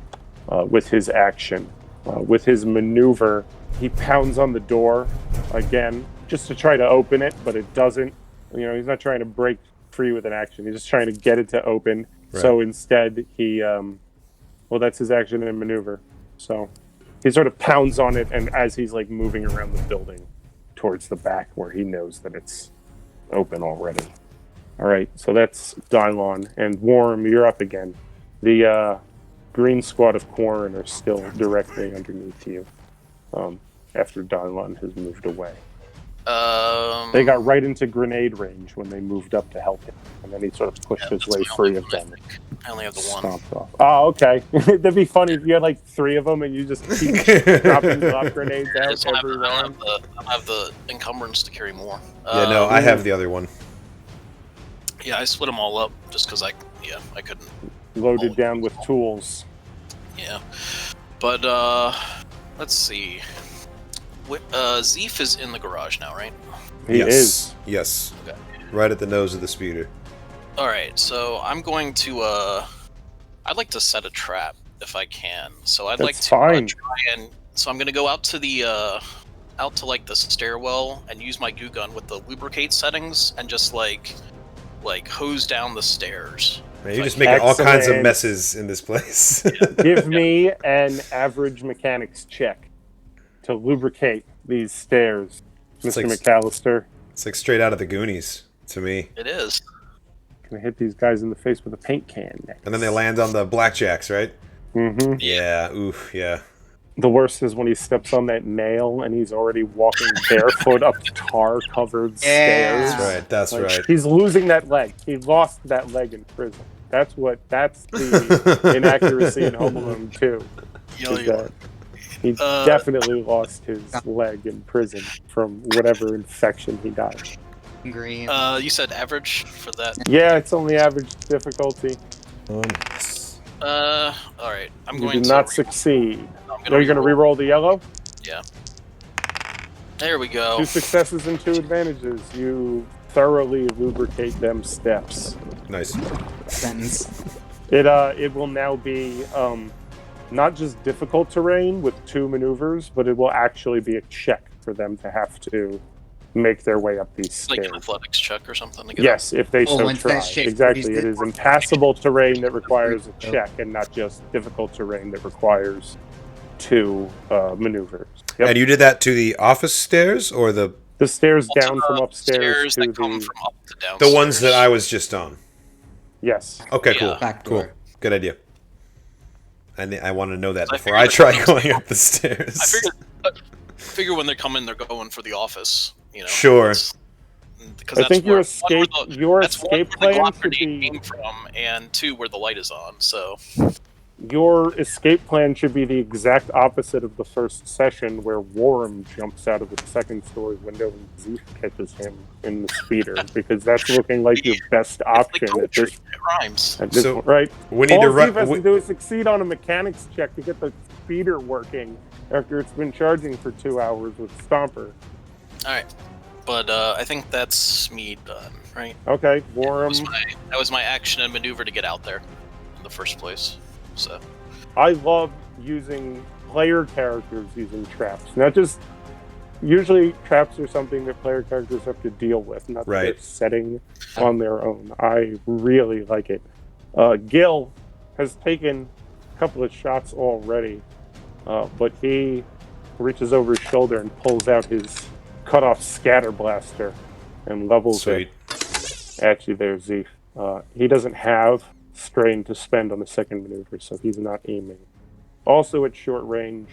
Speaker 1: with his action. With his maneuver, he pounds on the door again just to try to open it, but it doesn't. He's not trying to break free with an action. He's just trying to get it to open. Right. So instead, he, that's his action and maneuver. So he sort of pounds on it, and as he's like moving around the building towards the back where he knows that it's open already. All right, so that's Dylon. And Worram, you're up again. The green squad of Quarren are still directly underneath you after Dylon has moved away. They got right into grenade range when they moved up to help him, and then he sort of pushed his way free of them.
Speaker 3: I only have the one.
Speaker 1: Stomped off. Oh, okay. That'd be funny if you had like 3 of them and you just keep dropping glop grenades out every round.
Speaker 3: I don't have the encumbrance to carry more.
Speaker 2: No, I have the other one.
Speaker 3: Yeah, I split them all up just because I couldn't.
Speaker 1: Loaded down with tools.
Speaker 3: Yeah, but let's see. Zeef is in the garage now, right?
Speaker 1: He is.
Speaker 2: Yes.
Speaker 3: Okay.
Speaker 2: Right at the nose of the speeder.
Speaker 3: All right, so I'm going to. I'd like to set a trap if I can. So I'd like to try and. So I'm going to go out to the like the stairwell and use my goo gun with the lubricate settings and just like hose down the stairs.
Speaker 2: Man, you're just making all kinds of messes in this place.
Speaker 1: Give me an average mechanics check to lubricate these stairs, Mr. McAllister.
Speaker 2: It's like straight out of the Goonies to me.
Speaker 3: It is.
Speaker 1: Gonna hit these guys in the face with a paint can next.
Speaker 2: And then they land on the blackjacks, right?
Speaker 1: Mm-hmm.
Speaker 2: Yeah, oof, yeah.
Speaker 1: The worst is when he steps on that nail and he's already walking barefoot up tar-covered stairs.
Speaker 2: That's right.
Speaker 1: He's losing that leg. He lost that leg in prison. That's the inaccuracy in Home Alone 2. He definitely lost his leg in prison from whatever infection he got.
Speaker 4: Green.
Speaker 3: You said average for that.
Speaker 1: Yeah, it's only average difficulty.
Speaker 3: All right. I'm
Speaker 1: You
Speaker 3: going
Speaker 1: did
Speaker 3: to.
Speaker 1: not succeed.
Speaker 3: I'm
Speaker 1: Are you going to
Speaker 3: re-roll.
Speaker 1: re-roll the yellow?
Speaker 3: Yeah. There we go.
Speaker 1: 2 successes and 2 advantages. You thoroughly lubricate them steps.
Speaker 2: Nice.
Speaker 4: Sentence.
Speaker 1: It will now be not just difficult terrain with 2 maneuvers, but it will actually be a check for them to have to make their way up these
Speaker 3: Like
Speaker 1: stairs.
Speaker 3: an athletics check or something. To get
Speaker 1: Yes, if they so
Speaker 4: once
Speaker 1: try.
Speaker 4: that shit
Speaker 1: Exactly.
Speaker 4: freezes.
Speaker 1: It is impassable terrain that requires a check and not just difficult terrain that requires 2 maneuvers. Yep.
Speaker 2: And you did that to the office stairs or the
Speaker 1: stairs
Speaker 3: up.
Speaker 1: down from upstairs to
Speaker 3: that come
Speaker 1: the...
Speaker 3: from up to downstairs.
Speaker 2: the ones that I was just on?
Speaker 1: Yes.
Speaker 2: Okay,
Speaker 3: Yeah.
Speaker 2: cool.
Speaker 4: Back
Speaker 2: Cool.
Speaker 4: door.
Speaker 2: Good idea. I want to know that
Speaker 3: I
Speaker 2: before
Speaker 3: figured
Speaker 2: I
Speaker 3: the
Speaker 2: try
Speaker 3: next
Speaker 2: going
Speaker 3: thing-
Speaker 2: up the stairs.
Speaker 3: I figure when they're coming, they're going for the office. You know.
Speaker 2: Sure.
Speaker 3: Because
Speaker 1: I think your escape
Speaker 3: that's one where
Speaker 1: escape
Speaker 3: the
Speaker 1: plan
Speaker 3: glock
Speaker 1: should
Speaker 3: grenade
Speaker 1: be
Speaker 3: came from, and 2 where the light is on. So
Speaker 1: your escape plan should be the exact opposite of the first session, where Worram jumps out of the second-story window and Zeef catches him in the speeder, because that's looking like your best
Speaker 3: it's like
Speaker 1: option at
Speaker 3: poetry.
Speaker 1: this,
Speaker 3: It rhymes.
Speaker 2: So,
Speaker 1: point, right?
Speaker 2: We need
Speaker 1: All
Speaker 2: to
Speaker 1: Zeef has
Speaker 2: run.
Speaker 1: to do is succeed on a mechanics check to get the speeder working after it's been charging for 2 hours with Stomper.
Speaker 3: All right, but I think that's me done, right?
Speaker 1: Okay,
Speaker 3: That
Speaker 1: Worram.
Speaker 3: was my action and maneuver to get out there in the first place. So
Speaker 1: I love using player characters using traps. Not just usually traps are something that player characters have to deal with, not that
Speaker 2: Right.
Speaker 1: they're setting on their own. I really like it. Gil has taken a couple of shots already, but he reaches over his shoulder and pulls out his cut-off scatter blaster and levels
Speaker 2: Sweet.
Speaker 1: it at you there, Zeef. He doesn't have strain to spend on the second maneuver, so he's not aiming. Also at short range,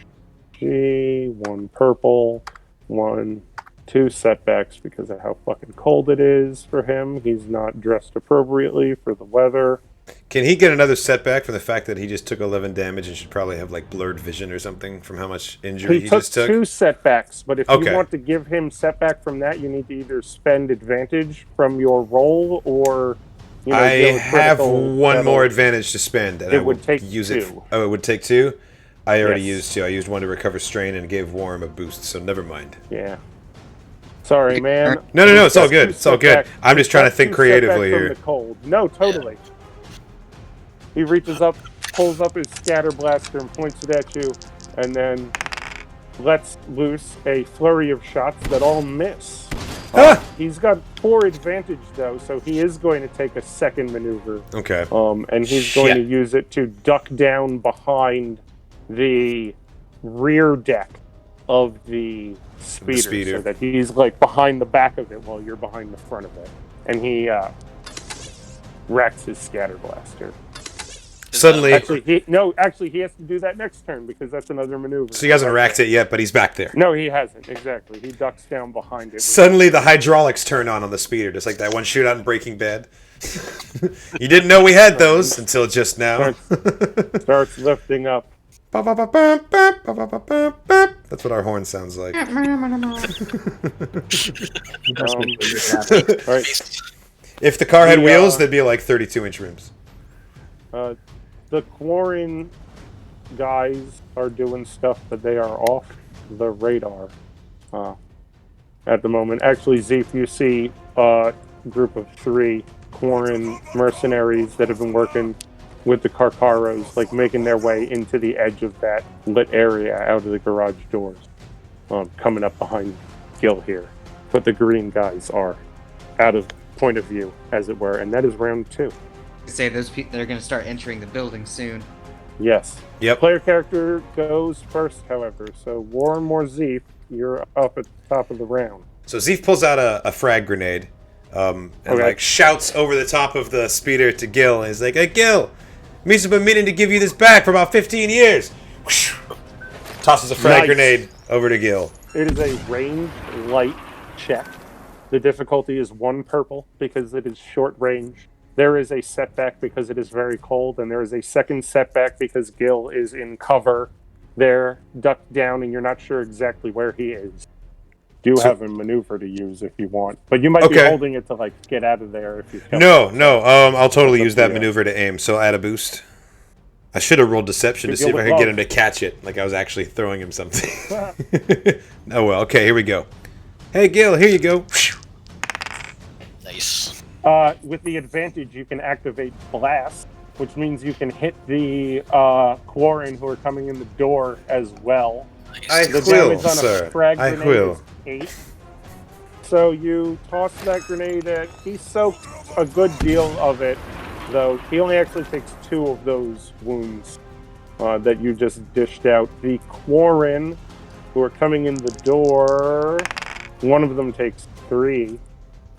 Speaker 1: 1 purple, 2 setbacks because of how fucking cold it is for him. He's not dressed appropriately for the weather.
Speaker 2: Can he get another setback from the fact that he just took 11 damage and should probably have like blurred vision or something from how much injury
Speaker 1: He
Speaker 2: he
Speaker 1: took
Speaker 2: just took?
Speaker 1: 2 setbacks, but if
Speaker 2: Okay.
Speaker 1: you want to give him setback from that, you need to either spend advantage from your roll or
Speaker 2: I
Speaker 1: deal a
Speaker 2: have
Speaker 1: critical
Speaker 2: one
Speaker 1: that'll-
Speaker 2: more advantage to spend, and
Speaker 1: It
Speaker 2: I will
Speaker 1: would take
Speaker 2: use it.
Speaker 1: 2.
Speaker 2: Oh, it would take 2. I already
Speaker 1: Yes.
Speaker 2: used 2. I used 1 to recover strain and gave Worm a boost, so never mind.
Speaker 1: Yeah. Sorry, man.
Speaker 2: No, it's all
Speaker 1: That's
Speaker 2: good.
Speaker 1: 2
Speaker 2: It's all good.
Speaker 1: setbacks.
Speaker 2: I'm just trying to
Speaker 1: That's
Speaker 2: think
Speaker 1: 2
Speaker 2: creatively
Speaker 1: setbacks
Speaker 2: here.
Speaker 1: from the cold. No, totally. He reaches up, pulls up his scatter blaster and points it at you, and then lets loose a flurry of shots that all miss.
Speaker 2: Ah!
Speaker 1: He's got 4 advantage though, so he is going to take a second maneuver.
Speaker 2: Okay.
Speaker 1: And he's going to
Speaker 2: Shit.
Speaker 1: use it to duck down behind the rear deck of the speeder, so that he's like behind the back of it while you're behind the front of it. And he racks his scatter blaster.
Speaker 2: Suddenly,
Speaker 1: Actually, he has to do that next turn because that's another maneuver.
Speaker 2: so he hasn't racked it yet, but he's back there.
Speaker 1: No, he hasn't. Exactly. He ducks down behind it.
Speaker 2: Suddenly, the hydraulics turn on the speeder, just like that one shootout in Breaking Bad. You didn't know we had those until just now.
Speaker 1: Starts lifting up.
Speaker 2: That's what our horn sounds like.
Speaker 1: All right.
Speaker 2: If the car had
Speaker 1: The,
Speaker 2: wheels, they'd be like 32-inch rims.
Speaker 1: The Quarren guys are doing stuff, but they are off the radar at the moment. Actually, Zeef, you see a group of 3 Quarren mercenaries that have been working with the Karkaros, like making their way into the edge of that lit area out of the garage doors, coming up behind Gil here. But the green guys are out of point of view, as it were, and that is round 2.
Speaker 4: Say those people, they're going to start entering the building soon.
Speaker 1: Yes.
Speaker 2: Yep.
Speaker 1: Player character goes first, however. So Worram or Zeef, you're up at the top of the round.
Speaker 2: So Zeef pulls out a frag grenade, and like shouts over the top of the speeder to Gil, and he's like, "Hey Gil, Misa's been meaning to give you this back for about 15 years." Whoosh. Tosses a frag
Speaker 1: Nice.
Speaker 2: grenade over to Gil.
Speaker 1: It is a ranged light check. The difficulty is 1 purple because it is short range. There is a setback because it is very cold, and there is a second setback because Gil is in cover there, ducked down, and you're not sure exactly where he is. do
Speaker 2: So-
Speaker 1: have a maneuver to use if you want, but you might be
Speaker 2: Okay.
Speaker 1: holding it to like get out of there if you. Kill
Speaker 2: No,
Speaker 1: it.
Speaker 2: no. I'll totally
Speaker 1: That's
Speaker 2: use
Speaker 1: up
Speaker 2: that
Speaker 1: to you.
Speaker 2: maneuver to aim. So add a boost. I should have rolled deception to
Speaker 1: Good
Speaker 2: see if
Speaker 1: deal
Speaker 2: I
Speaker 1: with
Speaker 2: could get
Speaker 1: love.
Speaker 2: him to catch it, like I was actually throwing him something. Oh well. Okay, here we go. Hey, Gil, here you go.
Speaker 3: Nice.
Speaker 1: With the advantage, you can activate blast, which means you can hit the Quarren who are coming in the door as well.
Speaker 2: I
Speaker 1: The
Speaker 2: will,
Speaker 1: damage on
Speaker 2: sir.
Speaker 1: a frag
Speaker 2: I
Speaker 1: grenade
Speaker 2: will.
Speaker 1: is 8. So you toss that grenade at. He soaked a good deal of it, though. He only actually takes 2 of those wounds that you just dished out. The Quarren who are coming in the door, one of them takes 3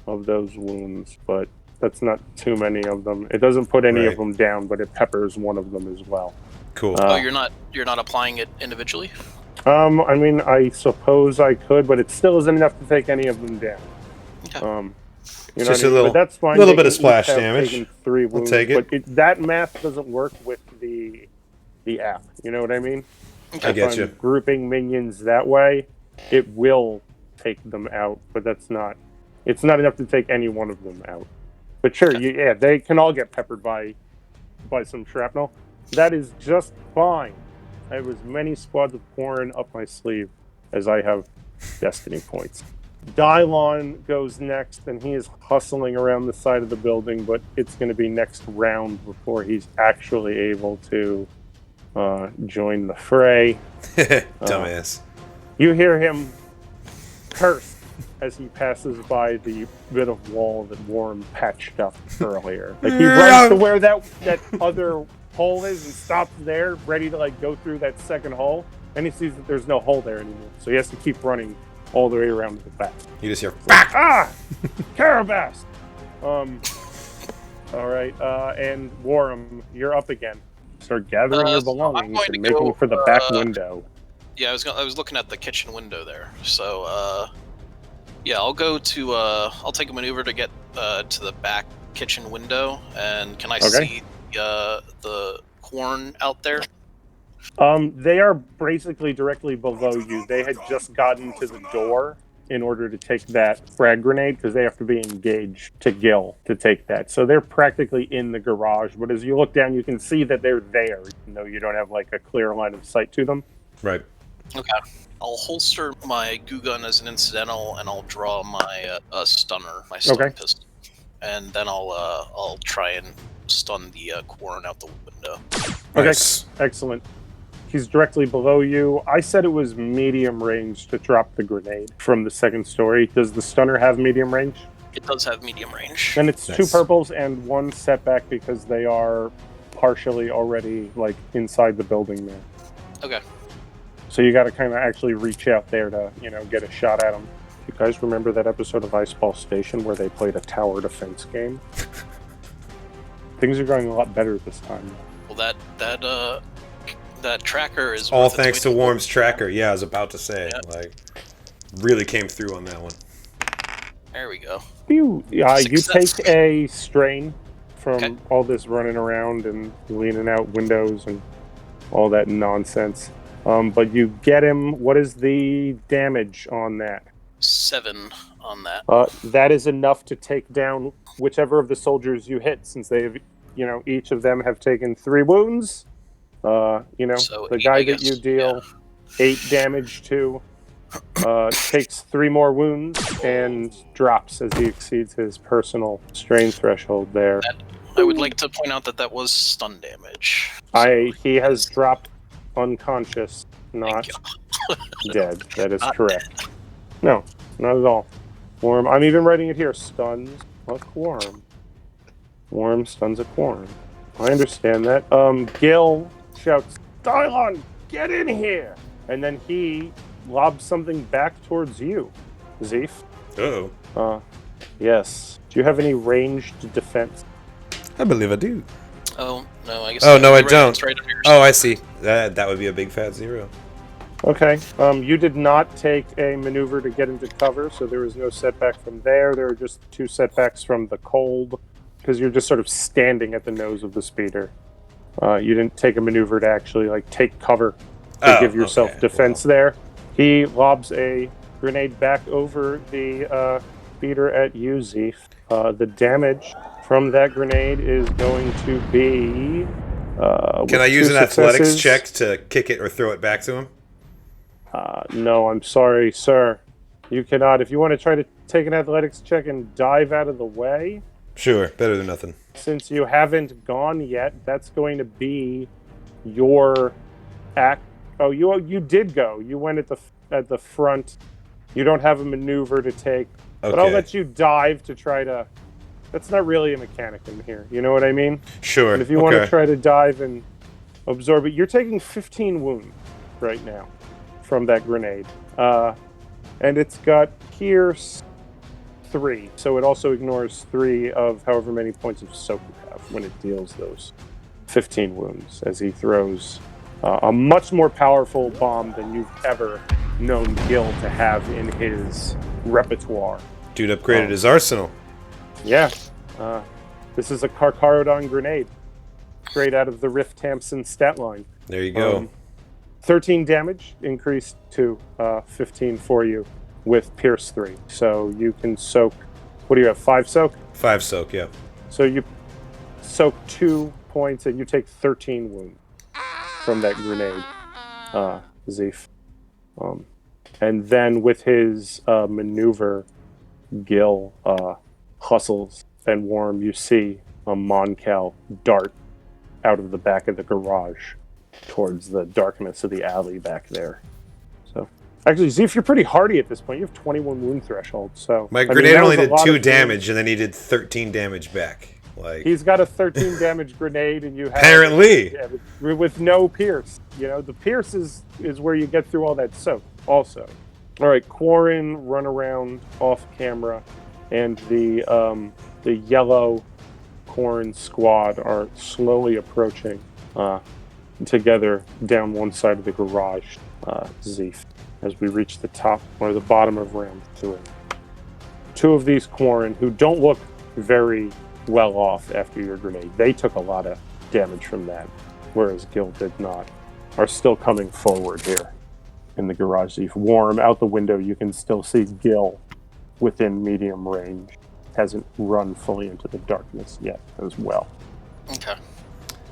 Speaker 1: of those wounds, but that's not too many of them. It doesn't put any of
Speaker 2: Right.
Speaker 1: them down, but it peppers one of them as well.
Speaker 2: Cool.
Speaker 3: Oh, you're not applying it individually?
Speaker 1: I mean, I suppose I could, but it still isn't enough to take any of them down.
Speaker 3: Okay.
Speaker 1: You know
Speaker 2: Just
Speaker 1: what I
Speaker 2: a
Speaker 1: mean?
Speaker 2: little-
Speaker 1: but that's fine.
Speaker 2: little
Speaker 1: They
Speaker 2: bit of
Speaker 1: can
Speaker 2: splash
Speaker 1: each have
Speaker 2: damage.
Speaker 1: taken 3
Speaker 2: We'll
Speaker 1: wounds,
Speaker 2: take it.
Speaker 1: but that math doesn't work with the app. You know what I mean?
Speaker 2: I
Speaker 1: If
Speaker 2: get
Speaker 1: I'm
Speaker 2: you.
Speaker 1: grouping minions that way, it will take them out, but that's not. It's not enough to take any one of them out. But sure,
Speaker 3: Okay.
Speaker 1: they can all get peppered by some shrapnel. That is just fine. I have as many squads of Quarren up my sleeve as I have destiny points. Dylon goes next, and he is hustling around the side of the building, but it's going to be next round before he's actually able to join the fray.
Speaker 2: Dumbass.
Speaker 1: You hear him curse as he passes by the bit of wall that Worram patched up earlier. Like he runs to where that other hole is and stops there, ready to like go through that second hole, and he sees that there's no hole there anymore. So he has to keep running all the way around to the back.
Speaker 2: You just hear
Speaker 1: Carabas! All right, and Worram, you're up again. Start gathering your
Speaker 3: So I'm
Speaker 1: belongings
Speaker 3: going
Speaker 1: and
Speaker 3: to
Speaker 1: making
Speaker 3: go,
Speaker 1: for the back window.
Speaker 3: Yeah, I was looking at the kitchen window there. So yeah, I'll go to I'll take a maneuver to get to the back kitchen window, and can I see the corn out there?
Speaker 1: They are basically directly below you. They had just gotten to the door in order to take that frag grenade because they have to be engaged to Gil to take that. So they're practically in the garage, but as you look down, you can see that they're there, even though you don't have like a clear line of sight to them.
Speaker 2: Right.
Speaker 3: Okay. I'll holster my goo gun as an incidental, and I'll draw my stunner, my stun pistol, and then I'll try and stun the corn out the window.
Speaker 2: Nice.
Speaker 1: Okay, excellent. He's directly below you. I said it was medium range to drop the grenade from the second story. Does the stunner have medium range?
Speaker 3: It does have medium range.
Speaker 1: Then it's
Speaker 2: Nice.
Speaker 1: 2 purples and 1 setback because they are partially already like inside the building there.
Speaker 3: Okay.
Speaker 1: So you got to kind of actually reach out there to, get a shot at them. You guys remember that episode of Iceball Station where they played a tower defense game? Things are going a lot better this time.
Speaker 3: Well, that tracker is
Speaker 2: All
Speaker 3: worth its
Speaker 2: thanks to
Speaker 3: weight in gold.
Speaker 2: Worm's tracker. Yeah, I was about to say.
Speaker 3: Yeah.
Speaker 2: Like, really came through on that one.
Speaker 3: There we go.
Speaker 1: You
Speaker 3: Success.
Speaker 1: take a strain from
Speaker 3: Okay.
Speaker 1: all this running around and leaning out windows and all that nonsense. But you get him. What is the damage on that?
Speaker 3: 7 on that.
Speaker 1: That is enough to take down whichever of the soldiers you hit, since they've, each of them have taken 3 wounds.
Speaker 3: So
Speaker 1: the
Speaker 3: 8,
Speaker 1: guy
Speaker 3: I
Speaker 1: that you
Speaker 3: guess.
Speaker 1: deal 8 damage to takes 3 more wounds and drops as he exceeds his personal strain threshold there.
Speaker 3: I would like to point out that was stun damage.
Speaker 1: He has dropped unconscious, not
Speaker 3: Thank you.
Speaker 1: dead. That is
Speaker 3: Not
Speaker 1: correct. No, not at all. Worm. I'm even writing it here. Stuns a Worm. Worm stuns a Worm. I understand that. Gil shouts, Dylon, get in here! And then he lobs something back towards you, Zeef.
Speaker 2: Uh-oh.
Speaker 1: Yes. Do you have any ranged defense?
Speaker 2: I believe I do.
Speaker 3: Oh, no, I guess.
Speaker 2: Oh, no, I
Speaker 3: right,
Speaker 2: don't.
Speaker 3: it's right under your
Speaker 2: Oh, I see. That would be a big fat 0.
Speaker 1: Okay. You did not take a maneuver to get into cover, so there was no setback from there. There were just 2 setbacks from the cold, because you're just sort of standing at the nose of the speeder. You didn't take a maneuver to actually take cover to give yourself defense there. He lobs a grenade back over the speeder at you, Zeef. The damage from that grenade is going to be.
Speaker 2: Can I use an athletics check to kick it or throw it back to him?
Speaker 1: No, I'm sorry, sir. You cannot. If you want to try to take an athletics check and dive out of the way.
Speaker 2: Sure, better than nothing.
Speaker 1: Since you haven't gone yet, that's going to be your act. Oh, you did go. You went at the front. You don't have a maneuver to take, but I'll let you dive to try to. That's not really a mechanic in here. You know what I mean?
Speaker 2: Sure.
Speaker 1: And if you want to try to dive and absorb it, you're taking 15 wounds right now from that grenade, and it's got pierce 3, so it also ignores 3 of however many points of soak you have when it deals those 15 wounds as he throws a much more powerful bomb than you've ever known Gil to have in his repertoire.
Speaker 2: Dude upgraded his arsenal.
Speaker 1: Yeah. This is a Karkarodon grenade, straight out of the Rift Tamsin stat line.
Speaker 2: There you go.
Speaker 1: 13 damage, increased to 15 for you with Pierce 3. So you can soak, what do you have, 5 soak?
Speaker 2: 5 soak, yeah.
Speaker 1: So you soak 2 points and you take 13 wounds from that grenade, Zeef. And then with his maneuver, Gil hustles and Worm, you see a Moncal dart out of the back of the garage towards the darkness of the alley back there. So, actually, Zeef, you're pretty hardy at this point. You have 21 wound threshold. So
Speaker 2: my grenade only did 2 damage, and then he did 13 damage back. Like
Speaker 1: he's got a 13 damage grenade, and you have
Speaker 2: apparently
Speaker 1: with no pierce. You know, the pierce is where you get through all that soak. Also, all right, Quarren run around off camera, and the yellow Quarren squad are slowly approaching. Together down one side of the garage, Zeef, as we reach the top or the bottom of round 2. 2 of these Quarren, who don't look very well off after your grenade, they took a lot of damage from that, whereas Gil did not, are still coming forward here in the garage. Zeef, Worm, out the window, you can still see Gil within medium range. Hasn't run fully into the darkness yet as well.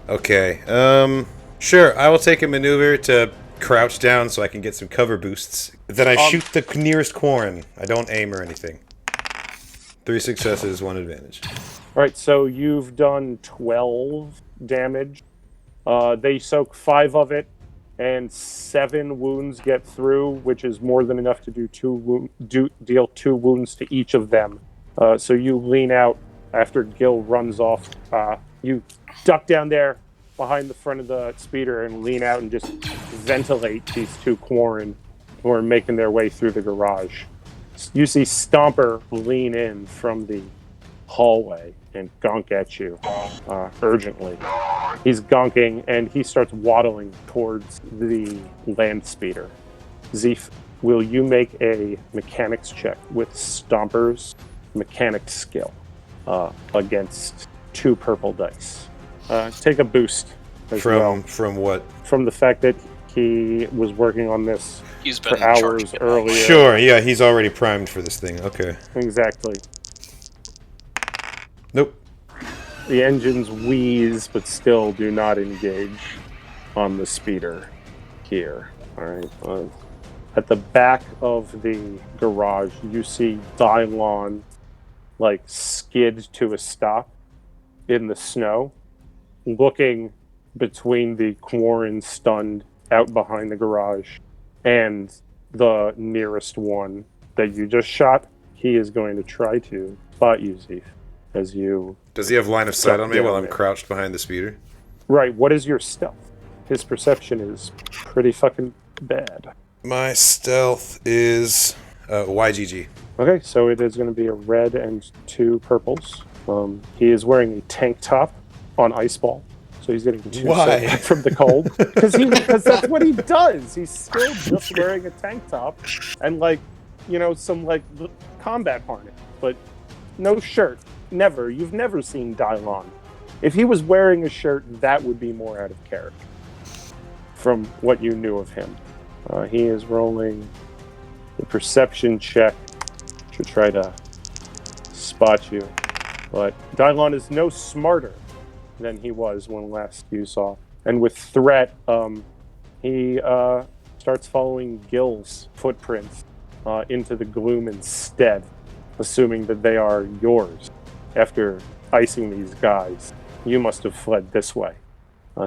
Speaker 2: Okay. Sure, I will take a maneuver to crouch down so I can get some cover boosts. Then I shoot the nearest Quarren. I don't aim or anything. 3 successes, 1 advantage.
Speaker 1: All right, so you've done 12 damage. They soak 5 of it, and 7 wounds get through, which is more than enough to deal 2 wounds to each of them. So you lean out after Gil runs off. You duck down there behind the front of the speeder and lean out and just ventilate these 2 Quarren who are making their way through the garage. You see Stomper lean in from the hallway and gonk at you urgently. He's gonking and he starts waddling towards the land speeder. Zeef, will you make a mechanics check with Stomper's mechanics skill against 2 purple dice? Take a boost as well.
Speaker 2: From what?
Speaker 1: From the fact that he was working on this for hours earlier.
Speaker 2: Sure, yeah, he's already primed for this thing. Okay.
Speaker 1: Exactly.
Speaker 2: Nope.
Speaker 1: The engines wheeze, but still do not engage on the speeder here. All right. At the back of the garage, you see Dylon skid to a stop in the snow, looking between the Quarren stunned out behind the garage and the nearest one that you just shot. He is going to try to spot you, Zeef, as you...
Speaker 2: Does he have line of sight on me while I'm crouched behind the speeder?
Speaker 1: Right, what is your stealth? His perception is pretty fucking bad.
Speaker 2: My stealth is YGG.
Speaker 1: Okay, so it is going to be a red and 2 purples. He is wearing a tank top on Iceball, so he's getting 2
Speaker 2: Why?
Speaker 1: from the cold. Because that's what he does. He's still just wearing a tank top and some combat harness, but no shirt. Never. You've never seen Dylon. If he was wearing a shirt, that would be more out of character from what you knew of him. He is rolling a perception check to try to spot you. But Dylon is no smarter than he was when last you saw. And with threat, he starts following Gil's footprints into the gloom instead, assuming that they are yours. After icing these guys, you must have fled this way.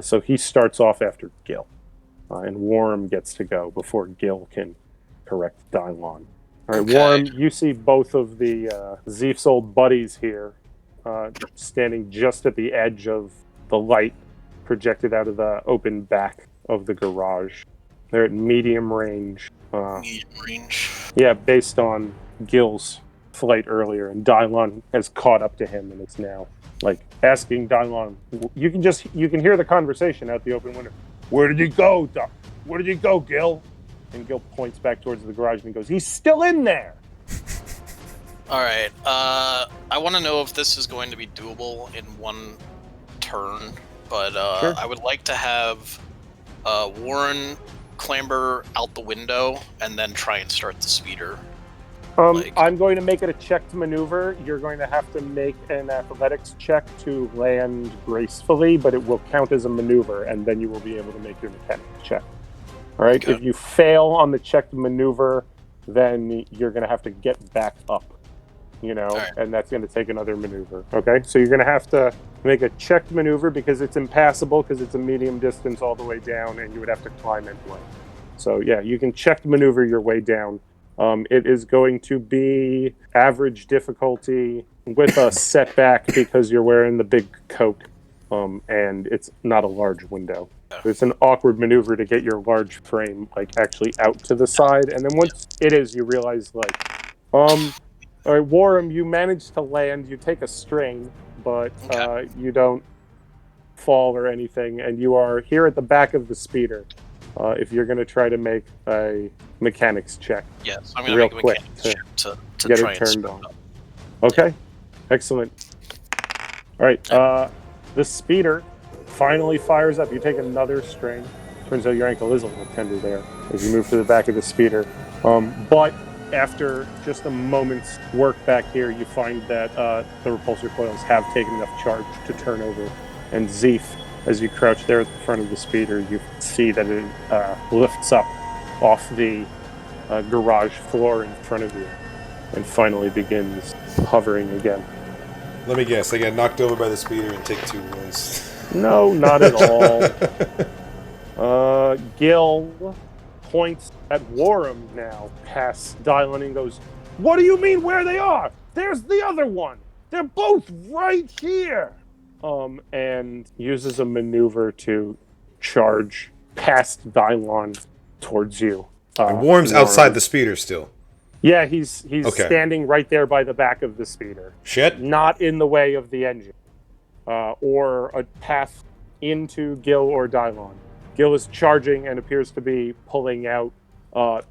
Speaker 1: So he starts off after Gil. And Worram gets to go before Gil can correct Dylon. All right,
Speaker 3: Okay.
Speaker 1: Worram, you see both of the Zeef's old buddies here standing just at the edge of the light projected out of the open back of the garage. They're at medium range.
Speaker 3: Medium range.
Speaker 1: Yeah, based on Gil's flight earlier, and Dylon has caught up to him and is now like asking Dylon. You can hear the conversation out the open window. Where did he go, Where did he go, Gil? And Gil points back towards the garage and he goes, he's still in there.
Speaker 3: All right. I want to know if this is going to be doable in one turn, but
Speaker 1: Sure.
Speaker 3: I would like to have Warren clamber out the window and then try and start the speeder.
Speaker 1: I'm going to make it a check to maneuver. You're going to have to make an athletics check to land gracefully, but it will count as a maneuver, and then you will be able to make your mechanics check. All right.
Speaker 3: Okay.
Speaker 1: If you fail on the check to maneuver, then you're going to have to get back up.
Speaker 3: Right.
Speaker 1: And that's going to take another maneuver. Okay. So you're going to have to make a check to maneuver because it's impassable because it's a medium distance all the way down, and you would have to climb anyway. So yeah, you can check to maneuver your way down. It is going to be average difficulty with a setback because you're wearing the big coat, and it's not a large window. It's an awkward maneuver to get your large frame actually out to the side, and then once it is, you realize all right, Worram, you manage to land. You take a strain, but you don't fall or anything, and you are here at the back of the speeder. If you're going to try to make a mechanics check.
Speaker 3: Yes, I'm going
Speaker 1: real
Speaker 3: to make a
Speaker 1: quick
Speaker 3: mechanics
Speaker 1: to
Speaker 3: check to
Speaker 1: get
Speaker 3: try
Speaker 1: it
Speaker 3: and
Speaker 1: turned
Speaker 3: speed
Speaker 1: on.
Speaker 3: up.
Speaker 1: Okay, excellent. All right, the speeder finally fires up. You take another strain. Turns out your ankle is a little tender there as you move to the back of the speeder. But after just a moment's work back here, you find that the repulsor coils have taken enough charge to turn over. And Zeef, as you crouch there at the front of the speeder, you see that it lifts up off the garage floor in front of you and finally begins hovering again.
Speaker 2: Let me guess. I got knocked over by the speeder and take 2 wounds.
Speaker 1: No, not at all. Gil points at Worram now, past Dylon, and goes, "What do you mean where they are? There's the other one. They're both right here." And uses a maneuver to charge past Dylon towards you.
Speaker 2: And Worm's outside the speeder still.
Speaker 1: Yeah, he's
Speaker 2: Okay.
Speaker 1: standing right there by the back of the speeder.
Speaker 2: Shit.
Speaker 1: Not in the way of the engine. Or a path into Gil or Dylon. Gil is charging and appears to be pulling out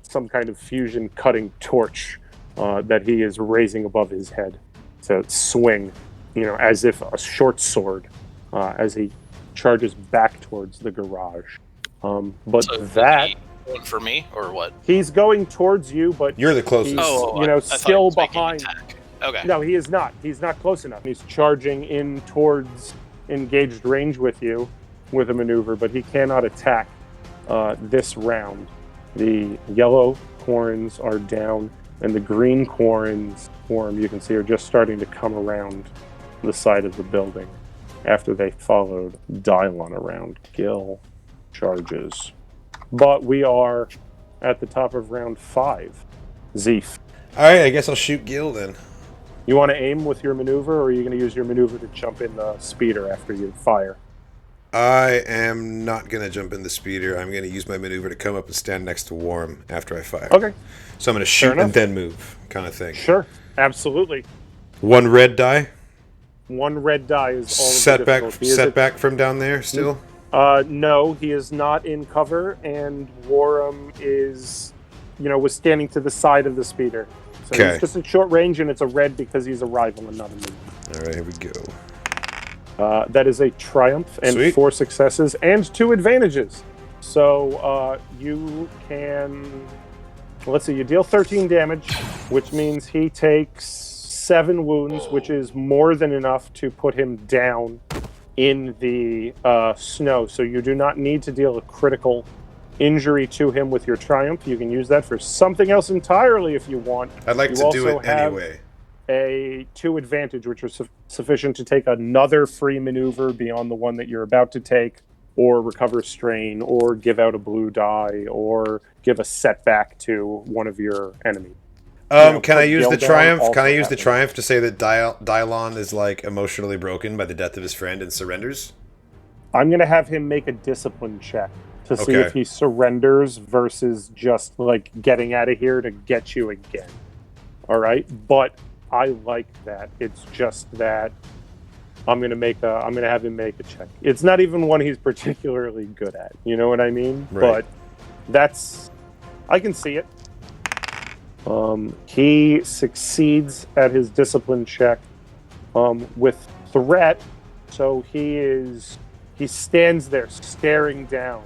Speaker 1: some kind of fusion cutting torch that he is raising above his head to swing, as if a short sword, as he charges back towards the garage. But
Speaker 3: So
Speaker 1: that...
Speaker 3: one for me, or what?
Speaker 1: He's going towards you, but
Speaker 2: You're the closest.
Speaker 1: he's,
Speaker 3: I thought
Speaker 1: still
Speaker 3: he was making an
Speaker 1: behind.
Speaker 3: attack. Okay.
Speaker 1: No, he is not. He's not close enough. He's charging in towards engaged range with you with a maneuver, but he cannot attack this round. The yellow corns are down, and the green corns, Worram, you can see, are just starting to come around the side of the building after they followed Dylon around. Gil charges. But we are at the top of round 5. Zeef.
Speaker 2: Alright, I guess I'll shoot Gil then.
Speaker 1: You want to aim with your maneuver, or are you going to use your maneuver to jump in the speeder after you fire?
Speaker 2: I am not going to jump in the speeder. I'm going to use my maneuver to come up and stand next to Worm after I fire.
Speaker 1: Okay.
Speaker 2: So I'm going to shoot and then move, kind of thing.
Speaker 1: Sure. Absolutely.
Speaker 2: 1 red die.
Speaker 1: 1 red die is all of the difficulty.
Speaker 2: Setback from down there still?
Speaker 1: No, he is not in cover, and Worram is, was standing to the side of the speeder. So
Speaker 2: Okay.
Speaker 1: he's just at short range, and it's a red because he's a rival and not a minion.
Speaker 2: Alright, here we go.
Speaker 1: That is a triumph and
Speaker 2: Sweet.
Speaker 1: 4 successes and 2 advantages. So you can let's see, you deal 13 damage, which means he takes 7 wounds, which is more than enough to put him down in the snow. So you do not need to deal a critical injury to him with your triumph. You can use that for something else entirely if you want.
Speaker 2: I'd like to do it anyway.
Speaker 1: A 2 advantage, which is sufficient to take another free maneuver beyond the one that you're about to take, or recover strain, or give out a blue die, or give a setback to one of your enemies.
Speaker 2: Can I use the triumph? Can I use the triumph to say that Dylon is like emotionally broken by the death of his friend and surrenders?
Speaker 1: I'm going to have him make a discipline check to see if he surrenders versus just like getting out of here to get you again. All right, but I like that. It's just that I'm going to have him make a check. It's not even one he's particularly good at. You know what I mean?
Speaker 2: Right.
Speaker 1: But I can see it. He succeeds at his discipline check with threat, so he stands there staring down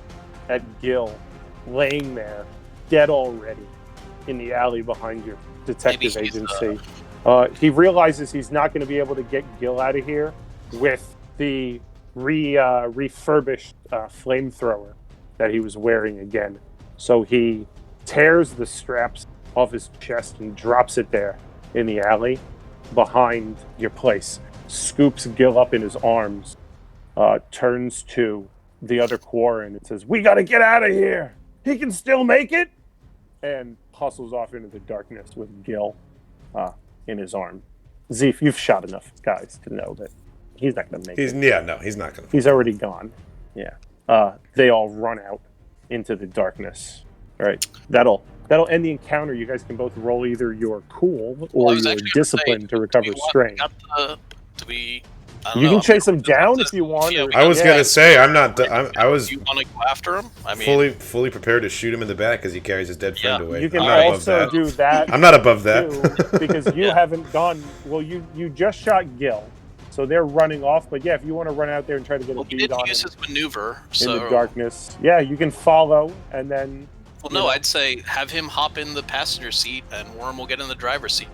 Speaker 1: at Gil, laying there, dead already, in the alley behind your detective agency. He realizes he's not going to be able to get Gil out of here with the refurbished flamethrower that he was wearing again. So he tears the straps off his chest and drops it there in the alley behind your place, scoops Gil up in his arms, turns to the other Quarren and says, "We gotta get out of here! He can still make it!" And hustles off into the darkness with Gil in his arm. Zeef, you've shot enough guys to know that he's not gonna make it.
Speaker 2: Yeah, no, he's not gonna.
Speaker 1: He's already gone. Yeah. They all run out into the darkness. All right. That'll end the encounter. You guys can both roll either your cool or your discipline to recover strain. You can chase him down if you want.
Speaker 2: I was gonna say I was.
Speaker 3: You want to go after him? I mean,
Speaker 2: fully prepared to shoot him in the back as he carries his dead friend away.
Speaker 1: You can also do that.
Speaker 2: I'm not above that
Speaker 1: too, because you haven't gone. Well, you just shot Gil, so they're running off. But yeah, if you want to run out there and try to get a bead on him,
Speaker 3: use his maneuver
Speaker 1: in the darkness. Yeah, you can follow and then.
Speaker 3: Well, no, I'd say have him hop in the passenger seat, and Worm will get in the driver's seat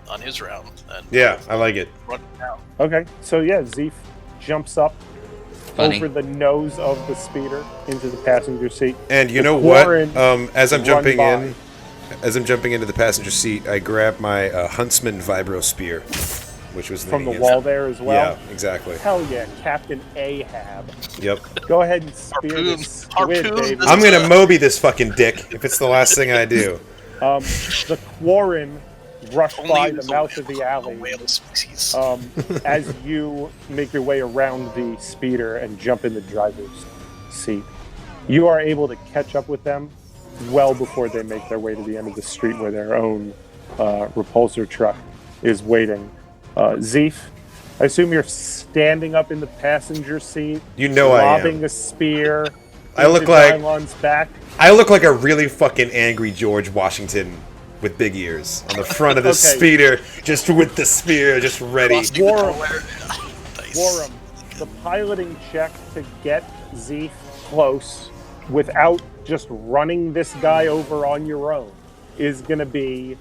Speaker 3: on his round. And
Speaker 2: yeah, I like it.
Speaker 3: Run down.
Speaker 1: Okay, so yeah, Zeef jumps up over the nose of the speeder into the passenger seat.
Speaker 2: And you know what? As I'm jumping into the passenger seat, I grab my Huntsman Vibro Spear, which was
Speaker 1: from the wall there as well.
Speaker 2: Yeah, exactly.
Speaker 1: Hell yeah, Captain Ahab.
Speaker 2: Yep.
Speaker 1: Go ahead and spear this squid, baby.
Speaker 2: I'm gonna Moby this fucking dick if it's the last thing I do.
Speaker 1: The Quarren rush by the mouth of the alley as you make your way around the speeder and jump in the driver's seat. You are able to catch up with them well before they make their way to the end of the street where their own repulsor truck is waiting. Zeef, I assume you're standing up in the passenger seat.
Speaker 2: You know I am.
Speaker 1: Lobbing a spear.
Speaker 2: I look like
Speaker 1: Dylon's back.
Speaker 2: I look like a really fucking angry George Washington with big ears on the front of the speeder, just with the spear, just ready.
Speaker 1: Worram, the piloting check to get Zeef close without just running this guy over on your own is going to be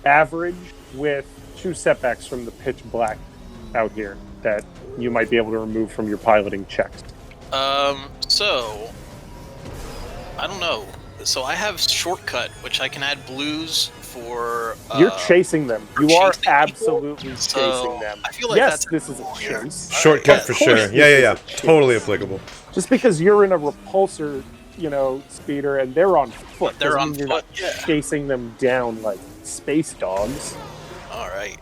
Speaker 1: average with 2 setbacks from the pitch black out here that you might be able to remove from your piloting checks.
Speaker 3: So I don't know. So I have shortcut, which I can add blues for.
Speaker 1: You're chasing them. You are absolutely chasing them.
Speaker 3: I feel like
Speaker 1: this is a chase.
Speaker 2: Shortcut for sure. Yeah. Totally applicable.
Speaker 1: Just because you're in a repulsor, speeder, and they're on foot.
Speaker 3: They're on
Speaker 1: you're
Speaker 3: foot.
Speaker 1: Not chasing them down like space dogs.
Speaker 3: All right.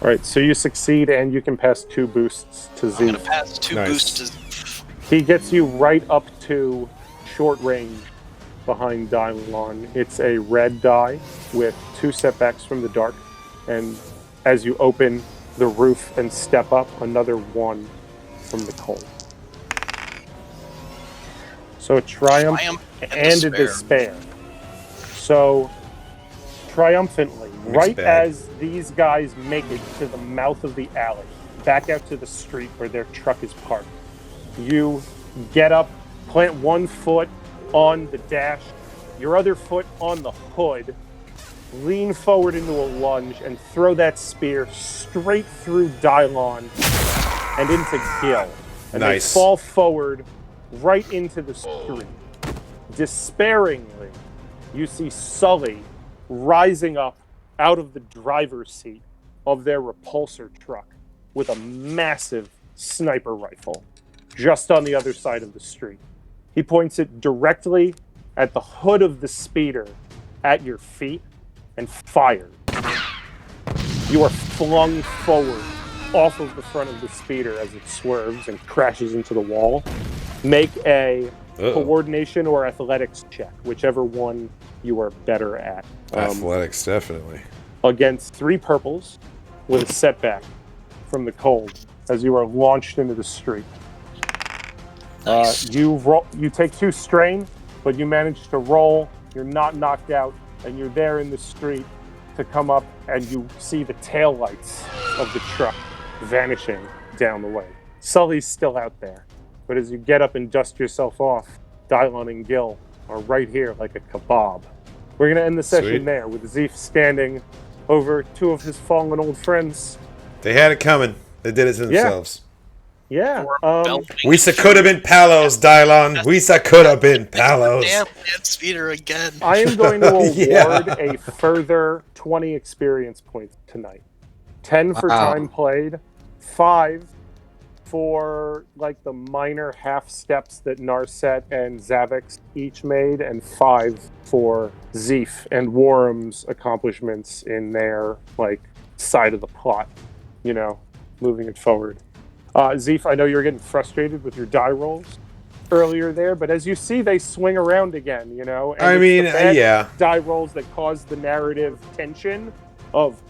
Speaker 1: All right, so you succeed, and you can pass 2 boosts to Zeef.
Speaker 3: I'm gonna pass 2 boosts to Zeef.
Speaker 1: He gets you right up to short range behind Dylon. It's a red die with 2 setbacks from the dark, and as you open the roof and step up, another 1 from the cold. So a triumph and a despair. So triumphantly, right as these guys make it to the mouth of the alley, back out to the street where their truck is parked, you get up, plant 1 foot on the dash, your other foot on the hood, lean forward into a lunge, and throw that spear straight through Dylon and into Gil. And
Speaker 2: Nice.
Speaker 1: they fall forward right into the street. Despairingly, you see Sully rising up out of the driver's seat of their repulsor truck with a massive sniper rifle just on the other side of the street. He points it directly at the hood of the speeder at your feet and fires. You are flung forward off of the front of the speeder as it swerves and crashes into the wall. Make a coordination or athletics check, whichever one you are better at.
Speaker 2: Athletics, definitely.
Speaker 1: Against 3 purples with a setback from the cold as you are launched into the street.
Speaker 3: Nice.
Speaker 1: You take 2 strain, but you manage to roll. You're not knocked out, and you're there in the street to come up, and you see the taillights of the truck vanishing down the way. Sully's still out there, but as you get up and dust yourself off, Dylon and Gil are right here like a kebab. We're going to end the session
Speaker 2: Sweet.
Speaker 1: there with Zeef standing over 2 of his fallen old friends.
Speaker 2: They had it coming. They did it to themselves.
Speaker 1: Yeah.
Speaker 2: We could have been palos, Dylon. We could have been palos.
Speaker 3: Damn, land speeder again.
Speaker 1: I am going to award
Speaker 2: Yeah.
Speaker 1: a further 20 experience points tonight. 10 for
Speaker 4: Wow.
Speaker 1: time played, 5 for like the minor half steps that Narset and Zavix each made, and 5 for Zeef and Worram's accomplishments in their like side of the plot, you know, moving it forward. Zeef, I know you're getting frustrated with your die rolls earlier there, but as you see, they swing around again, you know? And
Speaker 2: I
Speaker 1: it's
Speaker 2: mean,
Speaker 1: the bad
Speaker 2: yeah.
Speaker 1: die rolls that cause the narrative tension of,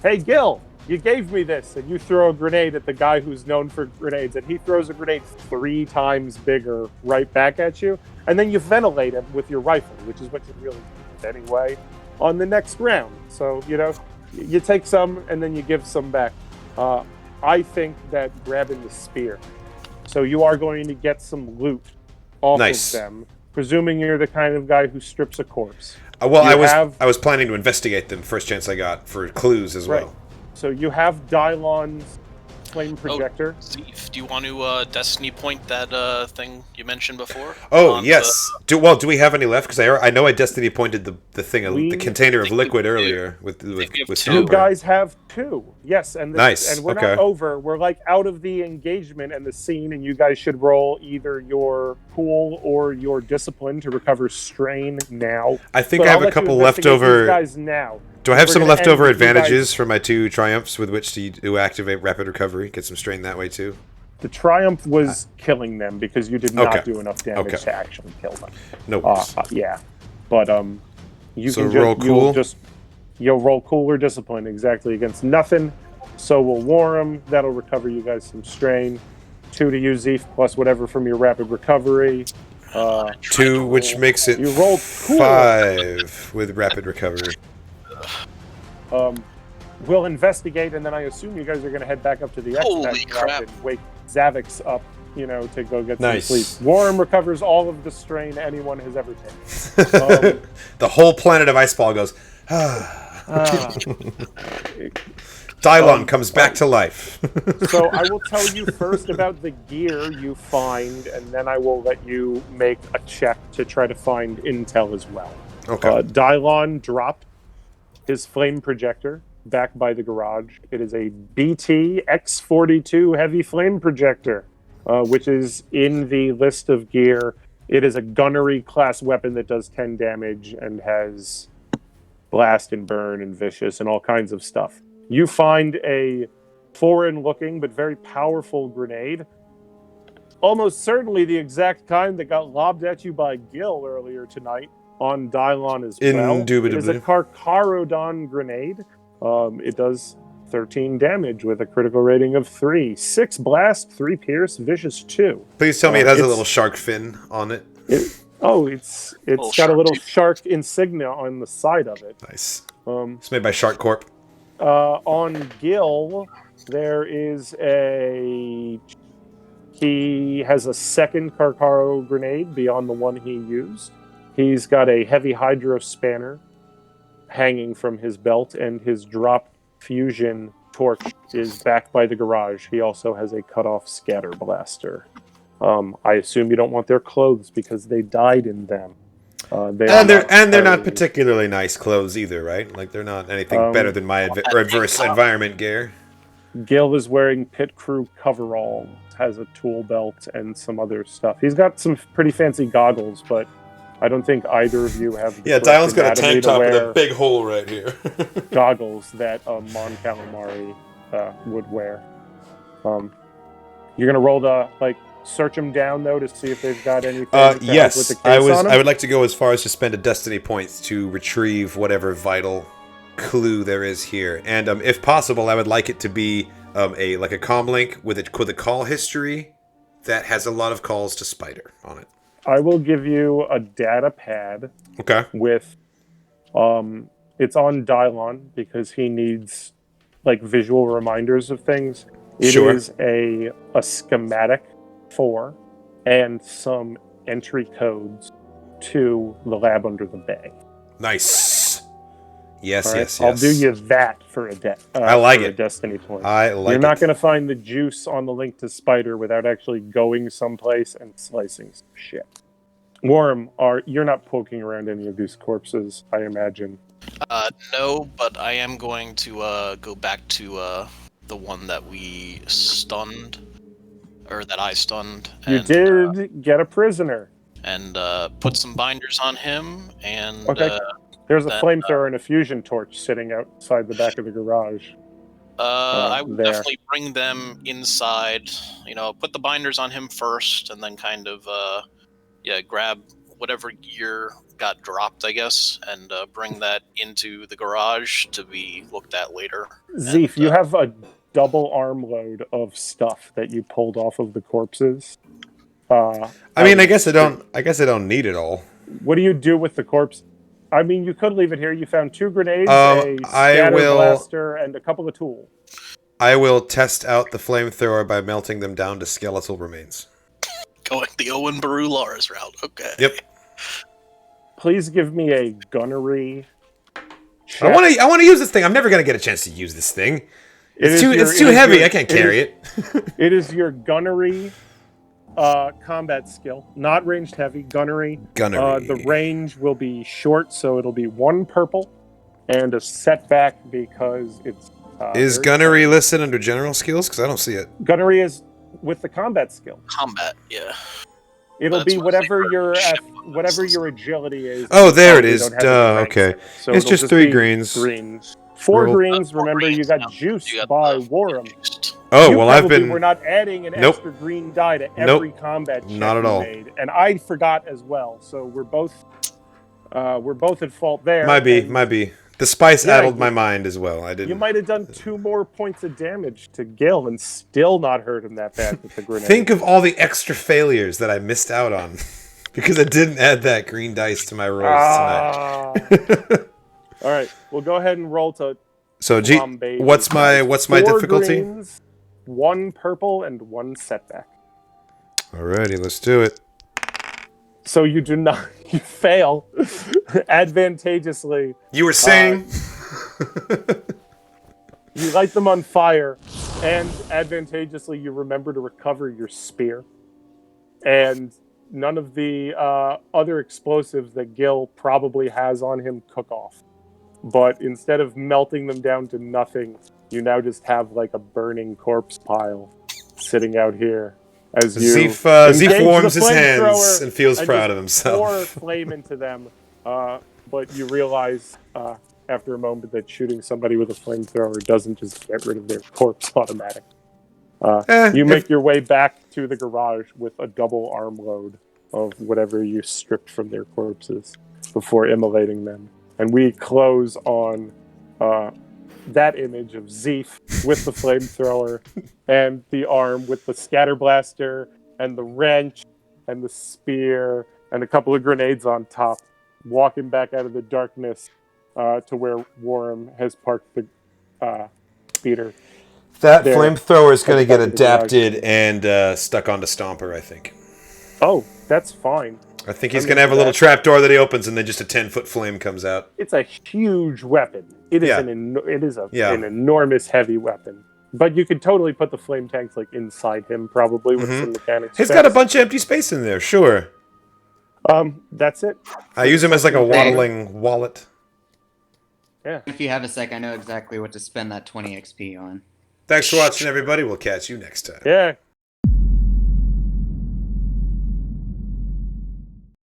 Speaker 1: hey, Gil, you gave me this, and you throw a grenade at the guy who's known for grenades, and he throws a grenade 3 times bigger right back at you, and then you ventilate him with your rifle, which is what you really need anyway on the next round. So, you know, you take some, and then you give some back. I think that grabbing the spear. So you are going to get some loot off
Speaker 2: Nice.
Speaker 1: of them, presuming you're the kind of guy who strips a corpse.
Speaker 2: Well,
Speaker 1: You
Speaker 2: I was planning to investigate them first chance I got for clues as
Speaker 1: Right.
Speaker 2: well.
Speaker 1: So you have Dylon's flame projector.
Speaker 3: Zeef, do you want to destiny point that thing you mentioned before?
Speaker 2: Oh
Speaker 3: On
Speaker 2: yes. Do we have any left? Because I know I destiny pointed the thing, the container of
Speaker 3: think we
Speaker 2: liquid
Speaker 3: do.
Speaker 2: earlier with
Speaker 3: we have 2.
Speaker 2: Stomper.
Speaker 1: You guys have 2. Yes, and
Speaker 2: Nice,
Speaker 1: and we're
Speaker 2: okay.
Speaker 1: not over. We're like out of the engagement and the scene, and you guys should roll either your cool or your discipline to recover strain now.
Speaker 2: I think
Speaker 1: But
Speaker 2: I
Speaker 1: I'll
Speaker 2: have a
Speaker 1: let you
Speaker 2: couple
Speaker 1: investigate these
Speaker 2: leftover.
Speaker 1: guys now.
Speaker 2: Do I have
Speaker 1: We're
Speaker 2: some
Speaker 1: gonna end
Speaker 2: leftover
Speaker 1: with you guys-
Speaker 2: advantages for my 2 triumphs with which to activate rapid recovery? Get some strain that way too.
Speaker 1: The triumph was killing them because you did not
Speaker 2: Okay.
Speaker 1: do enough damage
Speaker 2: Okay.
Speaker 1: to actually kill them.
Speaker 2: No worries.
Speaker 1: Yeah, but you
Speaker 2: So
Speaker 1: can
Speaker 2: roll cool?
Speaker 1: you'll roll cool or discipline exactly against nothing. So will Worram. That'll recover you guys some strain. 2 to you, Zeef, plus whatever from your rapid recovery.
Speaker 2: 2, which makes it
Speaker 1: You rolled cool.
Speaker 2: 5 with rapid recovery.
Speaker 1: We'll investigate, and then I assume you guys are going to head back up to the
Speaker 3: Holy
Speaker 1: X-Pack drop
Speaker 3: crap.
Speaker 1: and wake Zavix up, you know, to go get
Speaker 2: Nice.
Speaker 1: some sleep. Worram recovers all of the strain anyone has ever taken.
Speaker 2: The whole planet of Iceball goes.
Speaker 1: Ah.
Speaker 2: Dylon comes back to life.
Speaker 1: So I will tell you first about the gear you find, and then I will let you make a check to try to find intel as well.
Speaker 2: Okay.
Speaker 1: Dylon dropped his flame projector back by the garage. It is a BT X42 heavy flame projector, which is in the list of gear. It is a gunnery class weapon that does 10 damage and has blast and burn and vicious and all kinds of stuff. You find a foreign-looking but very powerful grenade. Almost certainly the exact kind that got lobbed at you by Gil earlier tonight on Dylon as well.
Speaker 2: Indubitably.
Speaker 1: It is a Carcharodon grenade. It does 13 damage with a critical rating of 3. 6 blast, 3 pierce, vicious 2.
Speaker 2: Please tell me it has a
Speaker 1: it's-
Speaker 2: little shark fin on it.
Speaker 1: It's
Speaker 3: Little
Speaker 1: got a
Speaker 3: shark
Speaker 1: little
Speaker 3: tooth.
Speaker 1: shark insignia on the side of it.
Speaker 2: Nice.
Speaker 1: Um,
Speaker 2: It's made by Shark Corp.
Speaker 1: on Gil, there is a He has a second Carcaro grenade beyond the one he used. He's got a heavy hydro spanner hanging from his belt, and his drop fusion torch is back by the garage. He also has a cut-off scatter blaster. I assume you don't want their clothes because they died in them.
Speaker 2: They're not particularly nice clothes either, right? Like they're not anything better than my adverse environment gear.
Speaker 1: Gil is wearing pit crew coveralls, has a tool belt, and some other stuff. He's got some pretty fancy goggles, but I don't think either of you have the
Speaker 2: Dylan's got a tank top with
Speaker 1: wear
Speaker 2: a big hole right here.
Speaker 1: goggles that Mon Calamari would wear. You're gonna roll the search them down though to see if they've got anything.
Speaker 2: Yes,
Speaker 1: with the case on them?
Speaker 2: I would like to go as far as to spend a destiny points to retrieve whatever vital clue there is here, and if possible, I would like it to be a comm link with a call history that has a lot of calls to Spider on it.
Speaker 1: I will give you a data pad.
Speaker 2: Okay.
Speaker 1: With, it's on Dylon because he needs visual reminders of things. It is a schematic for and some entry codes to the lab under the bay.
Speaker 2: Nice. Yes,
Speaker 1: right?
Speaker 2: yes.
Speaker 1: I'll do you that for a
Speaker 2: I like
Speaker 1: for
Speaker 2: it.
Speaker 1: A destiny point.
Speaker 2: I like it.
Speaker 1: You're not going to find the juice on the link to Spider without actually going someplace and slicing some shit. Worram, you're not poking around any of these corpses, I imagine.
Speaker 3: No, but I am going to go back to the one that we stunned, or that I stunned.
Speaker 1: You did get a prisoner.
Speaker 3: And put some binders on him, and...
Speaker 1: Okay. There's a flamethrower and a fusion torch sitting outside the back of the garage.
Speaker 3: I would definitely bring them inside. Put the binders on him first, and then kind of, grab whatever gear got dropped, I guess, and bring that into the garage to be looked at later.
Speaker 1: Zeef, you have a double armload of stuff that you pulled off of the corpses.
Speaker 2: I guess I don't need it all.
Speaker 1: What do you do with the corpse? I mean, you could leave it here. You found 2 grenades, a scatter blaster, and a couple of tools.
Speaker 2: I will test out the flamethrower by melting them down to skeletal remains.
Speaker 3: Going the Owen Baru Lars route. Okay.
Speaker 2: Yep.
Speaker 1: Please give me a gunnery check.
Speaker 2: I want to use this thing. I'm never going to get a chance to use this thing. It's too heavy. I can't carry it.
Speaker 1: It is your gunnery combat skill, not ranged heavy. Gunnery. The range will be short, so it'll be 1 purple and a setback because it's.
Speaker 2: Is gunnery listed under general skills? Because I don't see it.
Speaker 1: Gunnery is with the combat skill.
Speaker 3: Combat, yeah.
Speaker 1: It'll be whatever your agility is.
Speaker 2: Oh, there it is. Duh. Okay. So it's just 3 greens.
Speaker 1: 4 greens. Remember, you got juiced by Worram.
Speaker 2: Oh, well, I've been.
Speaker 1: We're not adding an extra green die to every combat check
Speaker 2: not at all.
Speaker 1: made, and I forgot as well. So we're both at fault there.
Speaker 2: Might be. The spice addled my mind as well. I didn't.
Speaker 1: You might have done 2 more points of damage to Gil and still not hurt him that bad with the grenade.
Speaker 2: Think of all the extra failures that I missed out on because I didn't add that green dice to my rolls tonight.
Speaker 1: All right, we'll go ahead and roll to.
Speaker 2: So, what's my
Speaker 1: 4
Speaker 2: difficulty?
Speaker 1: Greens, 1 purple and 1 setback.
Speaker 2: Alrighty, let's do it.
Speaker 1: So you fail advantageously.
Speaker 2: You were saying?
Speaker 1: You light them on fire, and advantageously you remember to recover your spear. And none of the other explosives that Gil probably has on him cook off. But instead of melting them down to nothing, you now just have a burning corpse pile sitting out here. As
Speaker 2: Zeef warms his hands and feels proud of himself.
Speaker 1: Pour flame into them, but you realize after a moment that shooting somebody with a flamethrower doesn't just get rid of their corpse automatic. You make your way back to the garage with a double armload of whatever you stripped from their corpses before immolating them. And we close on that image of Zeef with the flamethrower and the arm with the scatter blaster and the wrench and the spear and a couple of grenades on top, walking back out of the darkness to where Worram has parked the speeder.
Speaker 2: That
Speaker 1: There.
Speaker 2: flamethrower is going to get
Speaker 1: Back to the garage.
Speaker 2: adapted and stuck onto Stomper, I think.
Speaker 1: Oh, that's fine.
Speaker 2: I think he's
Speaker 1: I'm
Speaker 2: going to have a
Speaker 1: into
Speaker 2: little
Speaker 1: that.
Speaker 2: trapdoor that he opens, and then just a 10-foot flame comes out.
Speaker 1: It's a huge weapon. It is
Speaker 2: Yeah.
Speaker 1: an enormous heavy weapon. But you could totally put the flame tanks like inside him, probably with some mechanics.
Speaker 2: He's got a bunch of empty space in there, sure.
Speaker 1: That's it.
Speaker 2: I use him as like a waddling wallet.
Speaker 1: Yeah.
Speaker 4: If you have a sec, I know exactly what to spend that 20 XP on.
Speaker 2: Thanks for watching, everybody. We'll catch you next time.
Speaker 1: Yeah.